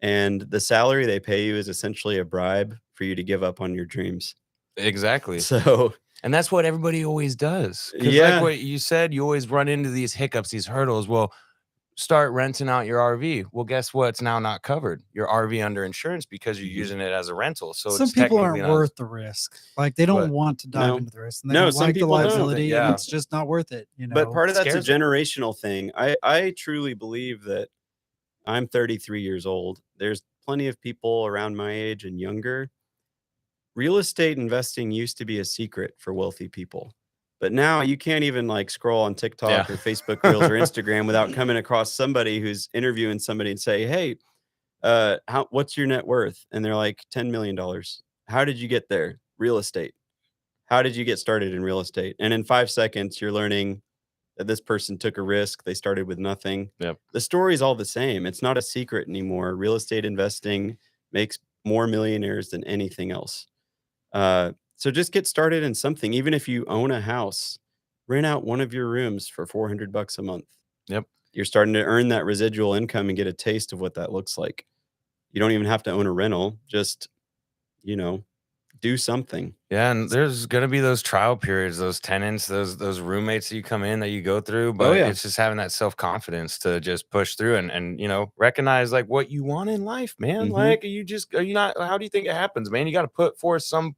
and the salary they pay you is essentially a bribe for you to give up on your dreams. Exactly. So, and that's what everybody always does. Yeah. Like what you said, you always run into these hiccups, these hurdles. Well, start renting out your RV. Well, guess what? It's now not covered. Your RV under insurance because you're using it as a rental. So some people aren't worth the risk. They don't want to dive into the risk. And they don't like the liability. And it's just not worth it. But part of that's a generational thing. I truly believe that I'm 33 years old. There's plenty of people around my age and younger. Real estate investing used to be a secret for wealthy people. But now you can't even like scroll on TikTok or Facebook Reels or Instagram without coming across somebody who's interviewing somebody and say, "Hey, what's your net worth?" And they're like, $10 million. How did you get there? Real estate. How did you get started in real estate? And in 5 seconds, you're learning that this person took a risk. They started with nothing. Yep. The story's all the same. It's not a secret anymore. Real estate investing makes more millionaires than anything else. So just get started in something. Even if you own a house, rent out one of your rooms for $400 a month. Yep. You're starting to earn that residual income and get a taste of what that looks like. You don't even have to own a rental. Just, do something. Yeah, and there's gonna be those trial periods, those tenants, those roommates that you come in that you go through, but it's just having that self-confidence to just push through and recognize like what you want in life, man. Mhm. Like are you not, how do you think it happens, man? You got to put forth some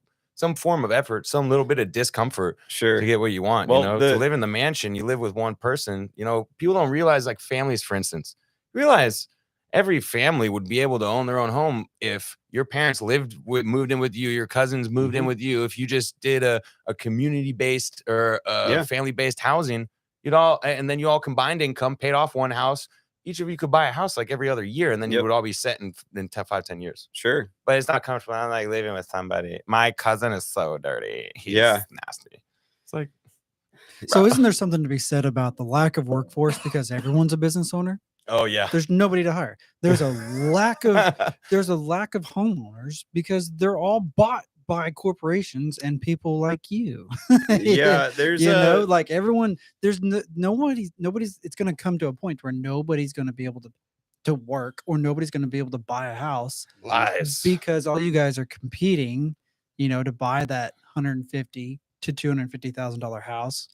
form of effort, some little bit of discomfort Sure. to get what you want. Well, To live in the mansion, you live with one person. People don't realize, like families, for instance, realize every family would be able to own their own home if your parents moved in with you, your cousins moved in with you. If you just did a community-based or family-based housing, and then you all combined income, paid off one house. Each of you could buy a house like every other year, and then you would all be set in 5-10 years. Sure. But it's not comfortable. I'm like living with somebody. My cousin is so dirty. He's nasty. It's like, So isn't there something to be said about the lack of workforce because everyone's a business owner? Oh yeah. There's nobody to hire. There's a lack of homeowners because they're all bought by corporations and people like you. Yeah, there's like everyone, there's nobody's it's going to come to a point where nobody's going to be able to work, or nobody's going to be able to buy a house. Lies. Because all you guys are competing, to buy that $150,000 to $250,000 house,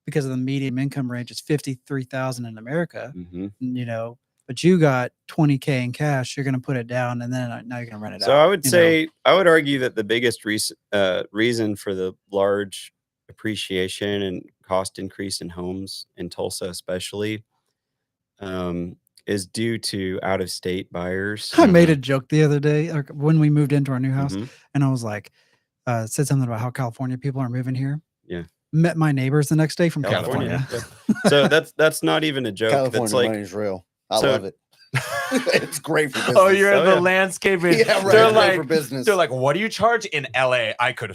because of the median income range is $53,000 in America. But you got $20K in cash. You're going to put it down, and then now you're going to rent it out. So I would say, I would argue that the biggest reason for the large appreciation and cost increase in homes in Tulsa, especially, is due to out-of-state buyers. I made a joke the other day when we moved into our new house, and I was like, said something about how California people are moving here. Yeah. Met my neighbors the next day from California. So that's not even a joke. California that's like, money is real. I love it. It's great for business. Oh, you're in the landscaping. Yeah, right. They're Great like, for business. they're like, what do you charge in LA? I could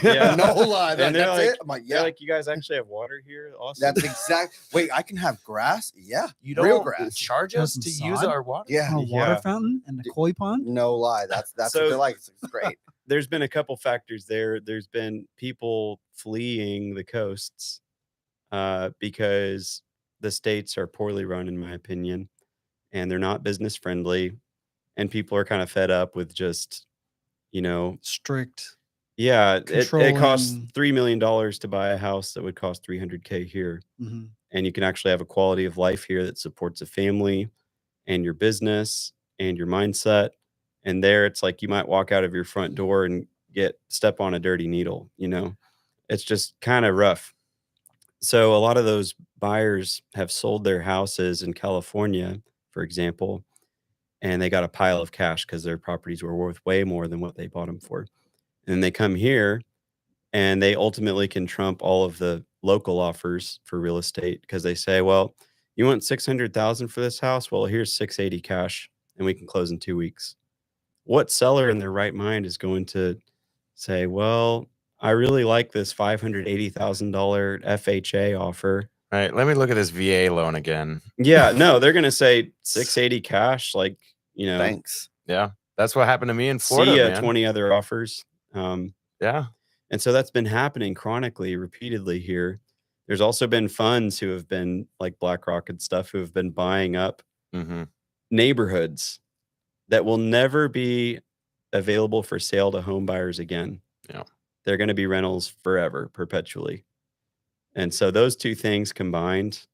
Yeah. No lie. And they're That's like, it. I'm like, yeah. like, you guys actually have water here? Awesome. That's exact. Wait, I can have grass? Yeah. You Real don't grass. charge Have us some to sod? use our water? Yeah. A water fountain and a koi pond. No lie. That's So- what they're like. It's great. There's been a couple factors there. There's been people fleeing the coasts because the states are poorly run, in my opinion, and they're not business friendly, and people are kind of fed up with just, Strict. yeah, it costs Controlling. $3 million to buy a house that would cost $300K here. Mm-hmm. And you can actually have a quality of life here that supports a family and your business and your mindset. And there, it's like you might walk out of your front door and step on a dirty needle. It's just kind of rough. So a lot of those buyers have sold their houses in California, for example, and they got a pile of cash because their properties were worth way more than what they bought them for. And then they come here and they ultimately can trump all of the local offers for real estate because they say, well, you want $600,000 for this house? Well, here's $680 cash and we can close in 2 weeks. What seller in their right mind is going to say, well, I really like this $580,000 FHA offer. All right, let me look at this VA loan again. Yeah, no, they're going to say 680 cash, like, Thanks. Yeah, that's what happened to me in Florida, see man. 20 other offers. Yeah. And so that's been happening chronically, repeatedly here. There's also been funds who have been like BlackRock and stuff who have been buying up neighborhoods that will never be available for sale to home buyers again. Yeah. They're going to be rentals forever, perpetually. And so those two things combined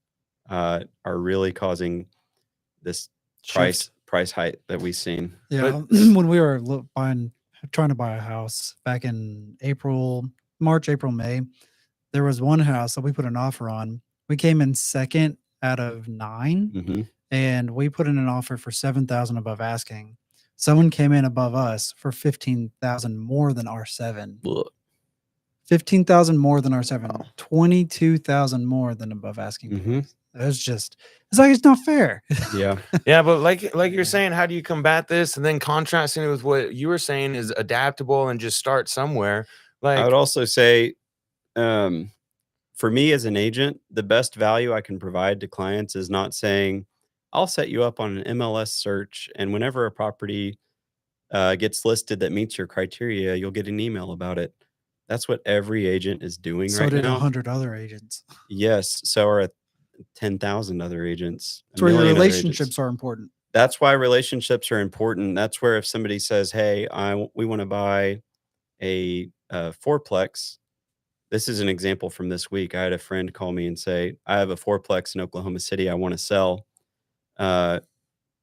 are really causing this price hike that we've seen. Yeah. When we were trying to buy a house back in March, April, May, there was one house that we put an offer on. We came in second out of 9, and we put in an offer for $7,000 above asking. Someone came in above us for $15,000 more than our 7. $15,000 more than our 7. Wow. $22,000 more than above asking. It's not fair. Yeah. Yeah, but like you're saying, how do you combat this? And then contrasting it with what you were saying is adaptable and just start somewhere. Like, I would also say, for me as an agent, the best value I can provide to clients is not saying, I'll set you up on an MLS search, and whenever a property gets listed that meets your criteria, you'll get an email about it. That's what every agent is doing So right did now. 100 other agents. Yes. So are 10,000 other agents. That's where your 1,000,000 other agents. relationships are important. That's why relationships are important. That's where if somebody says, hey, we want to buy a fourplex. This is an example from this week. I had a friend call me and say, I have a fourplex in Oklahoma City I want to sell. And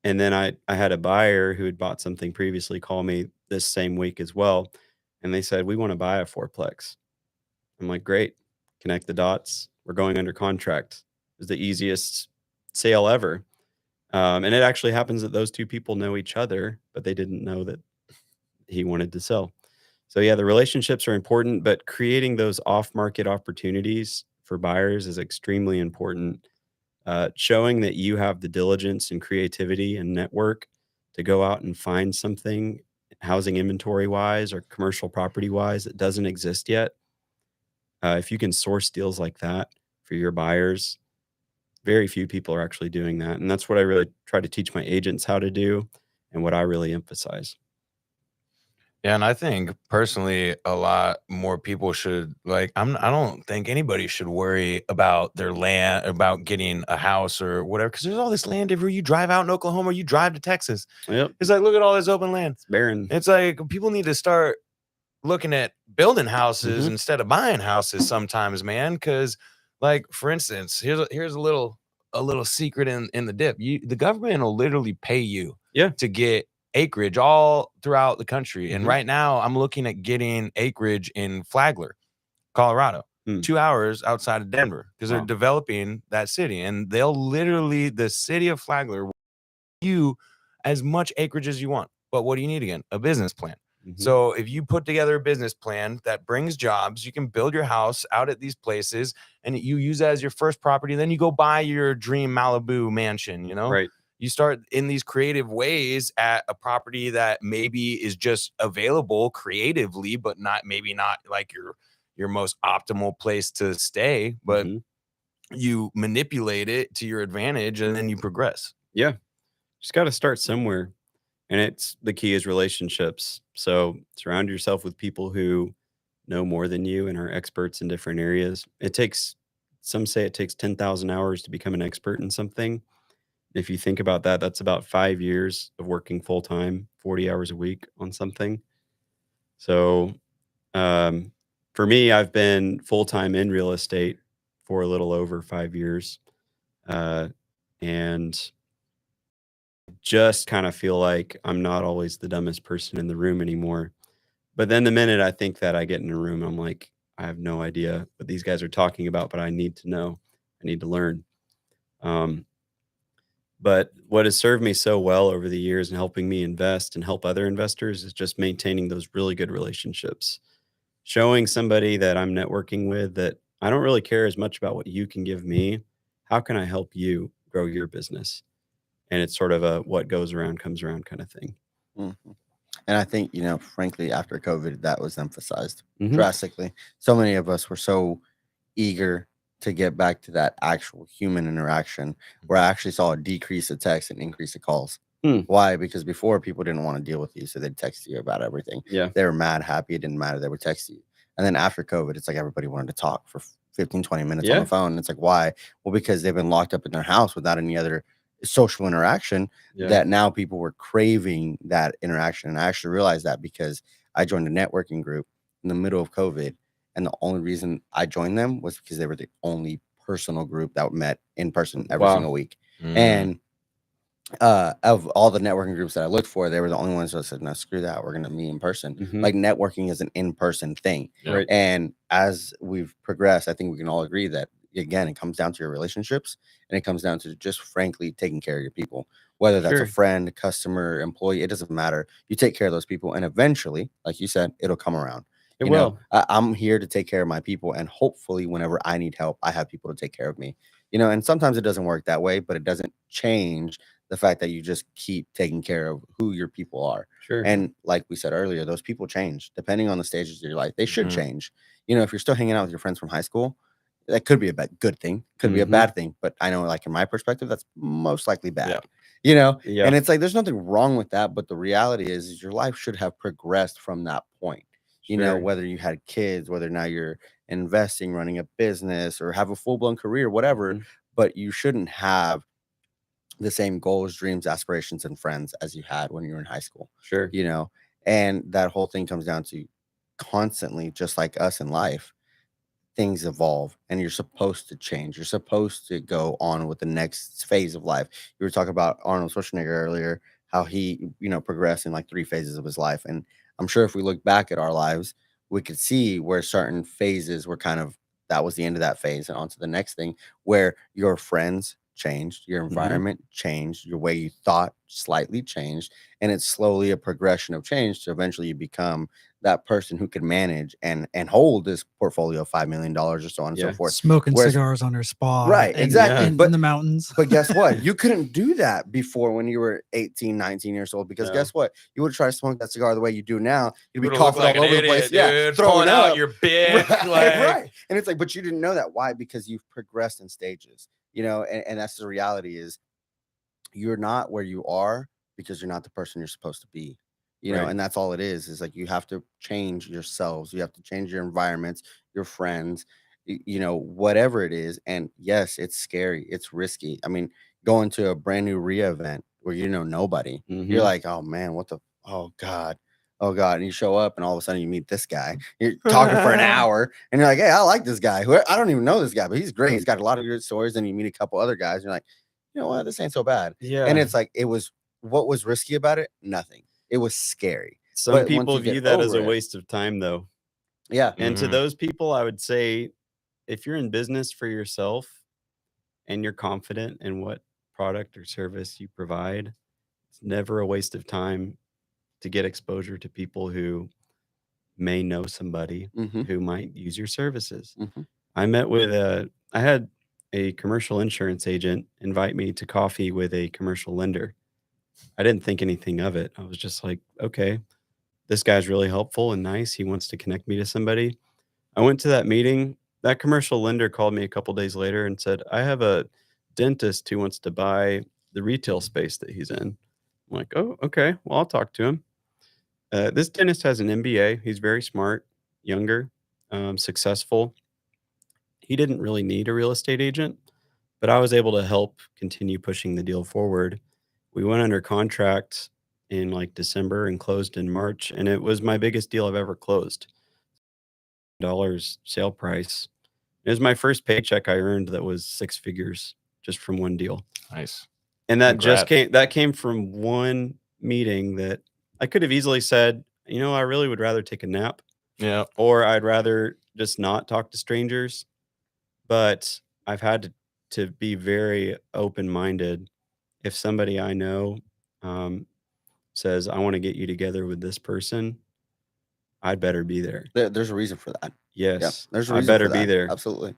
then I had a buyer who had bought something previously call me this same week as well. And they said, we want to buy a fourplex. I'm like, great. Connect the dots. We're going under contract. It was the easiest sale ever. And it actually happens that those two people know each other, but they didn't know that he wanted to sell. So yeah, the relationships are important, but creating those off-market opportunities for buyers is extremely important. Showing that you have the diligence and creativity and network to go out and find something housing inventory wise or commercial property wise that doesn't exist yet. If you can source deals like that for your buyers, very few people are actually doing that. And that's what I really try to teach my agents how to do and what I really emphasize. Yeah, and I think personally, a lot more people should I don't think anybody should worry about their land, about getting a house or whatever, because there's all this land everywhere. You drive out in Oklahoma, you drive to Texas. Yep. It's like, look at all this open land. It's barren. It's like people need to start looking at building houses instead of buying houses sometimes, man. Because, like, for instance, here's a little secret in the dip. The government will literally pay you to get acreage all throughout the country. And right now I'm looking at getting acreage in Flagler, Colorado, 2 hours outside of Denver, because they're developing that city. And they'll literally, the city of Flagler, will give you as much acreage as you want. But what do you need again? A business plan. So if you put together a business plan that brings jobs, you can build your house out at these places and you use that as your first property. Then you go buy your dream Malibu mansion, you know? Right. You start in these creative ways at a property that maybe is just available creatively, but not like your most optimal place to stay, but you manipulate it to your advantage and then you progress. Yeah. Just got to start somewhere. And the key is relationships. So surround yourself with people who know more than you and are experts in different areas. Some say it takes 10,000 hours to become an expert in something. If you think about that, that's about 5 years of working full time, 40 hours a week on something. So for me, I've been full time in real estate for a little over 5 years. And just kind of feel like I'm not always the dumbest person in the room anymore. But then the minute I think that, I get in a room, I'm like, I have no idea what these guys are talking about, but I need to know. I need to learn. But what has served me so well over the years and helping me invest and help other investors is just maintaining those really good relationships. Showing somebody that I'm networking with that I don't really care as much about what you can give me. How can I help you grow your business? And it's sort of a what goes around comes around kind of thing. And I think, frankly, after COVID, that was emphasized drastically. So many of us were so eager to get back to that actual human interaction, where I actually saw a decrease of text and increase of calls. Why? Because before, people didn't want to deal with you, so they'd text you about everything. Yeah. They were mad, happy, it didn't matter. They would text you. And then after COVID, it's like everybody wanted to talk for 15, 20 minutes on the phone. And it's like, why? Well, because they've been locked up in their house without any other social interaction, that now people were craving that interaction. And I actually realized that because I joined a networking group in the middle of COVID. And the only reason I joined them was because they were the only personal group that met in person every single week. And of all the networking groups that I looked for, they were the only ones that said, no, screw that. We're going to meet in person. Like, networking is an in-person thing. Right. And as we've progressed, I think we can all agree that, again, it comes down to your relationships, and it comes down to just frankly taking care of your people, whether that's a friend, customer, employee, it doesn't matter. You take care of those people, and eventually, like you said, it'll come around. It will. I'm here to take care of my people, and hopefully whenever I need help, I have people to take care of me. And sometimes it doesn't work that way, but it doesn't change the fact that you just keep taking care of who your people are. Sure. And like we said earlier, those people change depending on the stages of your life. They should change. If you're still hanging out with your friends from high school, that could be a good thing, could be a bad thing. But I know, like, in my perspective, that's most likely bad. And it's like, there's nothing wrong with that. But the reality is your life should have progressed from that point. Whether you had kids, whether now you're investing, running a business, or have a full-blown career, whatever, but you shouldn't have the same goals, dreams, aspirations, and friends as you had when you were in high school. Sure. And that whole thing comes down to constantly, just like us in life, things evolve and you're supposed to change. You're supposed to go on with the next phase of life. You were talking about Arnold Schwarzenegger earlier, how he, progressed in like 3 phases of his life. And I'm sure if we look back at our lives, we could see where certain phases were that was the end of that phase, and on to the next thing, where your friends changed, your environment changed, your way you thought slightly changed, and it's slowly a progression of change to eventually you become that person who can manage and hold this portfolio of $5 million or so on and so forth. Smoking Whereas- cigars on her spot. Right, exactly. In, But- in the mountains. But guess what? You couldn't do that before when you were 18, 19 years old, because No. guess what? You would try to smoke that cigar the way you do now. You'd be Would've looked coughing all over the place. Yeah, throwing pulling out up. your big, Right, like, right. And it's like, but you didn't know that. Why? Because you've progressed in stages, and that's the reality is you're not where you are because you're not the person you're supposed to be, Right. and that's all it is like you have to change yourselves. You have to change your environments, your friends, whatever it is. And yes, it's scary. It's risky. I mean, going to a brand new RIA event where you know nobody, you're like, oh man, oh God. And you show up and all of a sudden you meet this guy. You're talking for an hour and you're like, hey, I like this guy. I don't even know this guy, but he's great. He's got a lot of good stories. And you meet a couple other guys and you're like, you know what? This ain't so bad. Yeah. And it's like, what was risky about it? Nothing. It was scary. Some But once people you get view that as a over it- waste of time, though. Yeah. And to Mhm. those people, I would say if you're in business for yourself and you're confident in what product or service you provide, it's never a waste of time to get exposure to people who may know somebody Mhm. who might use your services. Mhm. I had a commercial insurance agent invite me to coffee with a commercial lender. I didn't think anything of it. I was just like, okay, this guy's really helpful and nice. He wants to connect me to somebody. I went to that meeting. That commercial lender called me a couple days later and said, I have a dentist who wants to buy the retail space that he's in. I'm like, oh, okay. Well, I'll talk to him. This dentist has an MBA. He's very smart, younger, successful. He didn't really need a real estate agent, but I was able to help continue pushing the deal forward. We went under contract in like December and closed in March, and it was my biggest deal I've ever closed. Dollars sale price. It was my first paycheck I earned that was 6 figures just from one deal. Nice. And that Congrats. came from one meeting that I could have easily said, I really would rather take a nap, Yeah. or I'd rather just not talk to strangers. But I've had to be very open-minded. If somebody I know says, I want to get you together with this person, I'd better be there. There's a reason for that. Yeah, Yes, there's a I reason better for be that. there. Absolutely.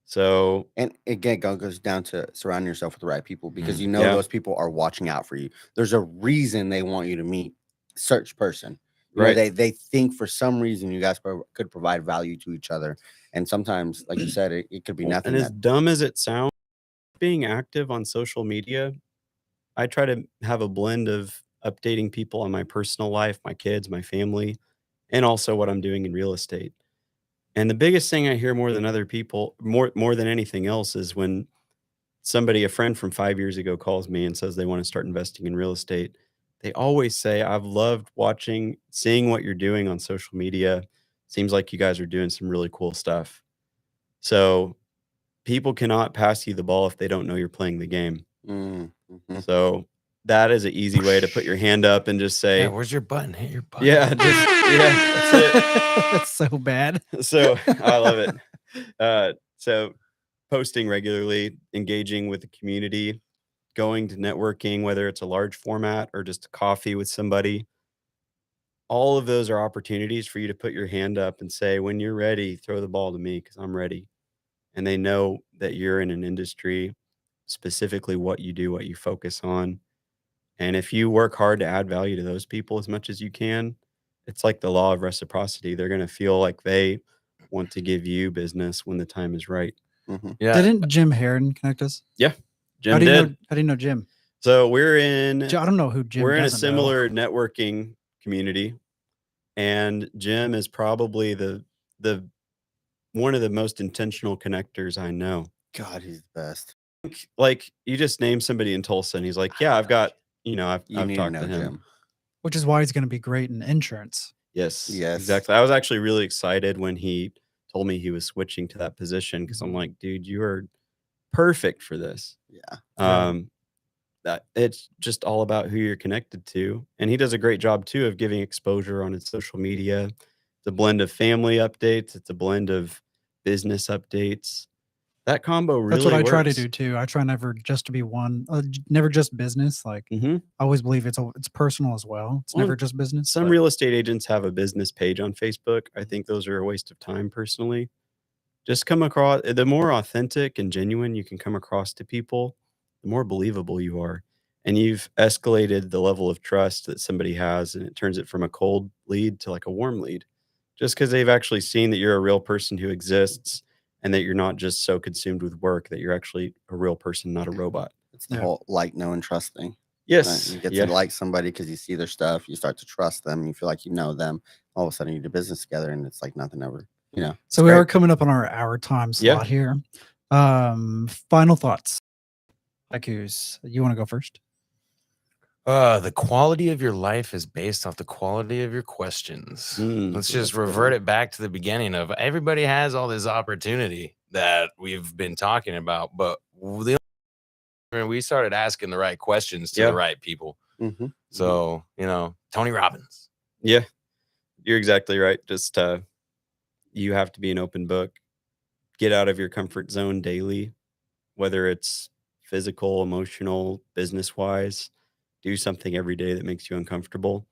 So, And again, it goes down to surround yourself with the right people because Mm. Yeah. those people are watching out for you. There's a reason they want you to meet such person. right. They think for some reason you guys could provide value to each other. And sometimes, like you said, it could be Well, nothing. and as dumb as it sounds, being active on social media, I try to have a blend of updating people on my personal life, my kids, my family, and also what I'm doing in real estate. And the biggest thing I hear more than other people, more than anything else, is when a friend from 5 years ago calls me and says they want to start investing in real estate. They always say, I've loved seeing what you're doing on social media. Seems like you guys are doing some really cool stuff. So people cannot pass you the ball if they don't know you're playing the game. Mhm. So that is an easy way to put your hand up and just say, Yeah, where's your button? Hit your button. yeah, that's it. That's so bad. So I love it. So posting regularly, engaging with the community, going to networking, whether it's a large format or just a coffee with somebody. All of those are opportunities for you to put your hand up and say, when you're ready, throw the ball to me because I'm ready. And they know that you're in an industry, specifically what you do, what you focus on. And if you work hard to add value to those people as much as you can, it's like the law of reciprocity. They're going to feel like they want to give you business when the time is right. Mhm. Yeah. Didn't Jim Heron connect us? Jim How do you did. know? How do you know Jim? So we're in I don't know who Jim. we're in a doesn't know. similar networking community, and Jim is probably the one of the most intentional connectors I know. God, he's the best. Like you just name somebody in Tulsa, and he's like, "Yeah, I've got I've You need to talked know to him." Jim. Which is why he's going to be great in insurance. Yes, Yes. exactly. I was actually really excited when he told me he was switching to that position because I'm like, dude, you are perfect for this. Yeah. That it's just all about who you're connected to, and he does a great job too of giving exposure on his social media. It's a blend of family updates. It's a blend of business updates. That combo really That's what I works. try to do too. I try never just to be one, never just business. Like Mm-hmm. I always believe it's personal as well. It's Well, never just business. Some real estate agents have a business page on Facebook. I think those are a waste of time personally. Just come across, the more authentic and genuine you can come across to people, the more believable you are. And you've escalated the level of trust that somebody has, and it turns it from a cold lead to like a warm lead. Just because they've actually seen that you're a real person who exists and that you're not just so consumed with work, that you're actually a real person, not a robot. It's the whole like, know, and trust thing. Yes. You get to like somebody because you see their stuff, you start to trust them, you feel like you know them. All of a sudden you do business together and it's like nothing ever, So we are coming up on our time slot here. Final thoughts. Haikus, you want to go first? The quality of your life is based off the quality of your questions. Let's just revert it back to the beginning of everybody has all this opportunity that we've been talking about, but we started asking the right questions to the right people. Mm-hmm. So, Tony Robbins. Yeah, you're exactly right. Just you have to be an open book. Get out of your comfort zone daily, whether it's physical, emotional, business-wise. Do something every day that makes you uncomfortable,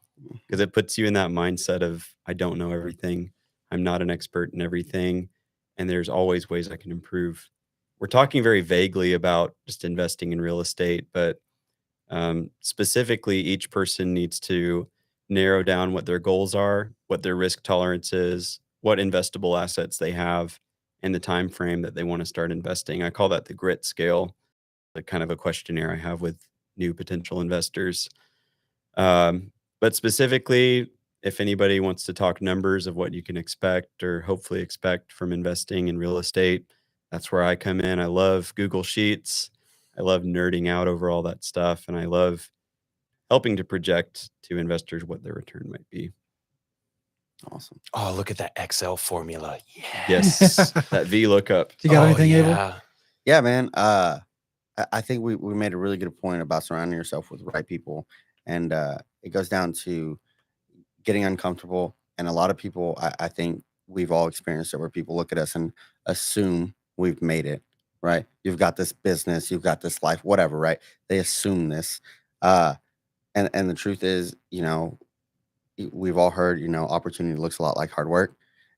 because it puts you in that mindset of, I don't know everything. I'm not an expert in everything, and there's always ways I can improve. We're talking very vaguely about just investing in real estate, but specifically, each person needs to narrow down what their goals are, what their risk tolerance is, what investable assets they have, and the time frame that they want to start investing. I call that the grit scale, like kind of a questionnaire I have with new potential investors. But specifically, if anybody wants to talk numbers of what you can expect or hopefully expect from investing in real estate, that's where I come in. I love Google Sheets. I love nerding out over all that stuff. And I love helping to project to investors what their return might be. Awesome. Oh, look at that Excel formula. Yes. That V lookup. You got anything, Abel? Yeah, man. I think we made a really good point about surrounding yourself with the right people. And it goes down to getting uncomfortable. And a lot of people, I think we've all experienced it, where people look at us and assume we've made it, right? You've got this business, you've got this life, whatever, right? They assume this. And the truth is, we've all heard, opportunity looks a lot like hard work.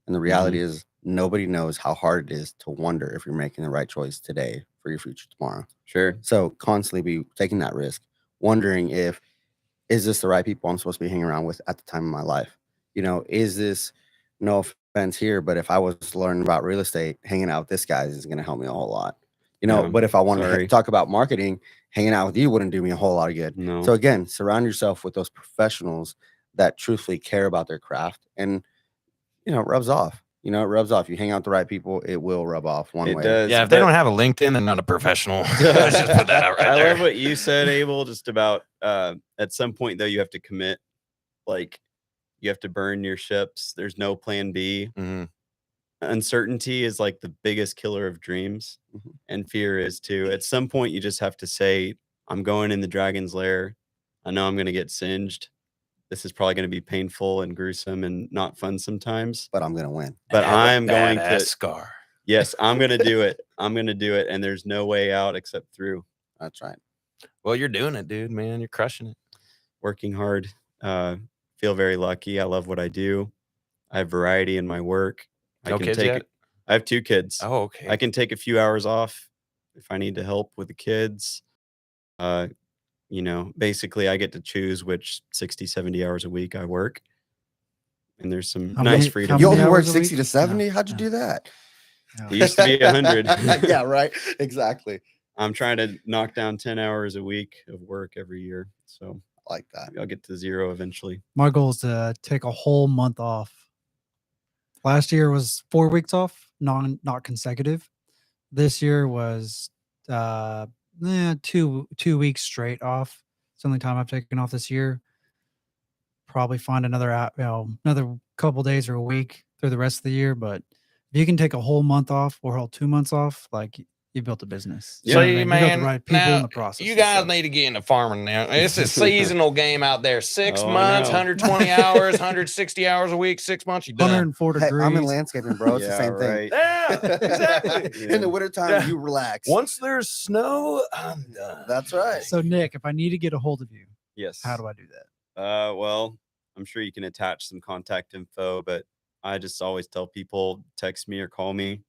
And the reality is, nobody knows how hard it is to wonder if you're making the right choice today for your future tomorrow. Sure. So constantly be taking that risk, wondering is this the right people I'm supposed to be hanging around with at the time of my life? Is this, no offense here, but if I was learning about real estate, hanging out with this guy is going to help me a whole lot. But if I wanted to talk about marketing, hanging out with you wouldn't do me a whole lot of good. No. So again, surround yourself with those professionals that truthfully care about their craft, and it rubs off. It rubs off. You hang out with the right people, it will rub off one way. Does. Yeah, if they don't have a LinkedIn, they're not a professional. Let's just put that out right there. I love what you said, Abel, just about at some point, though, you have to commit. Like, you have to burn your ships. There's no plan B. Uncertainty is like the biggest killer of dreams, and fear is too. At some point, you just have to say, I'm going in the dragon's lair. I know I'm going to get singed. This is probably going to be painful and gruesome and not fun sometimes. But I'm going to win. But I'm going to scar. Yes, I'm going to do it. I'm going to do it. And there's no way out except through. That's right. Well, you're doing it, dude, man. You're crushing it. Working hard. Feel very lucky. I love what I do. I have variety in my work. No kids yet? I have 2 kids. Oh, okay. I can take a few hours off if I need to help with the kids. Basically I get to choose which 60, 70 hours a week I work. And there's some nice freedom. You only work 60 to 70? How'd you do that? It used to be 100. Yeah, right. Exactly. I'm trying to knock down 10 hours a week of work every year. So I like that. I'll get to 0 eventually. My goal is to take a whole month off. Last year was 4 weeks off, not consecutive. This year was 2 weeks straight off. It's the only time I've taken off this year. Probably find another couple days or a week through the rest of the year. But if you can take a whole month off or 2 months off, like you built a business. Yeah. So, You know what I mean? You got man, the right people now, in the process. you and guys stuff. need to get into farming now. It's a seasonal game out there. 6 Oh, I months, know. 120 hours, 160 hours a week, 6 months, you're done. 104 Hey, degrees. I'm in landscaping, bro. It's the Yeah, same right. Yeah, exactly. thing. In the wintertime, Yeah. you relax. Once there's snow, I'm done. That's right. So Nick, if I need to get a hold of you, Yes. how do I do that? Well, I'm sure you can attach some contact info, but I just always tell people text me or call me.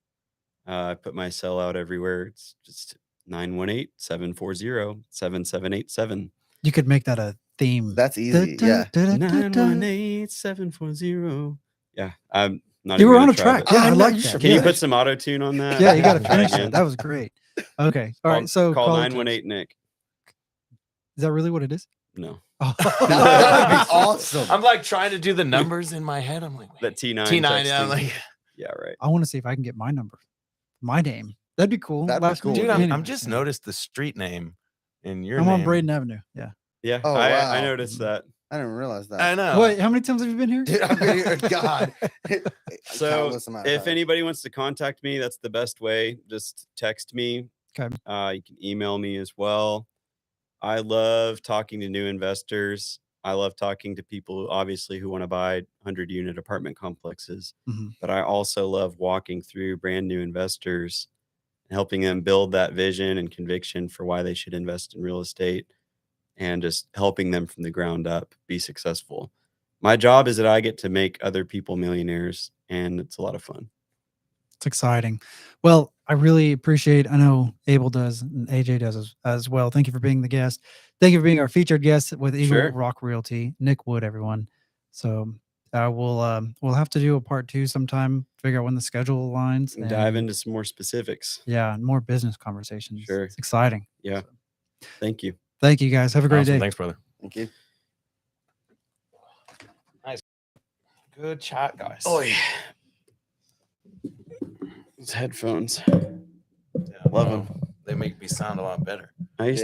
I put my cell out everywhere. It's just 918-740-7787. You could make that a theme. That's easy. Yeah. 918-740. Yeah, I'm not You even were gonna on a try, track. but- Yeah, I know like you that. should Can you Yeah. put some auto tune on that? Yeah, you got to Try finish again. it. That was great. Okay. All right. So call or text. 918-Nick. Is that really what it is? No, That'd Oh. be awesome. I'm like trying to do the numbers in my head. I'm like, that T9. T9. I'm texting. like, Yeah, right. I want to see if I can get my number, my name. That'd be cool. That'd be Last cool. name. dude, I'm Anyways, just yeah. noticed the street name in your I'm name. on Braden Avenue. Yeah. Yeah, Oh, I wow. noticed that. I didn't realize that. I know. Wait, how many times have you been here? Dude, I've been here. God. So Countless amount of if times. anybody wants to contact me, that's the best way. Just text me. Okay. You can email me as well. I love talking to new investors. I love talking to people, obviously, who want to buy 100-unit apartment complexes. Mhm. But I also love walking through brand new investors and helping them build that vision and conviction for why they should invest in real estate and just helping them from the ground up be successful. My job is that I get to make other people millionaires, and it's a lot of fun. It's exciting. Well, I really appreciate. I know Abel does and AJ does as well. Thank you for being the guest. Thank you for being our featured guest with Eagle Sure. Rock Realty, Nick Wood, everyone. So we'll have to do a part 2 sometime. Figure out when the schedule aligns. And dive and, into some more specifics. yeah, and more business conversations. Sure. It's exciting. Yeah. So, Thank you. thank you guys. Have a great Awesome. day. Thanks, brother. Thank you. Good chat, guys. Oh, yeah. These headphones. Yeah, Love well, 'em. They make me sound a lot better. I used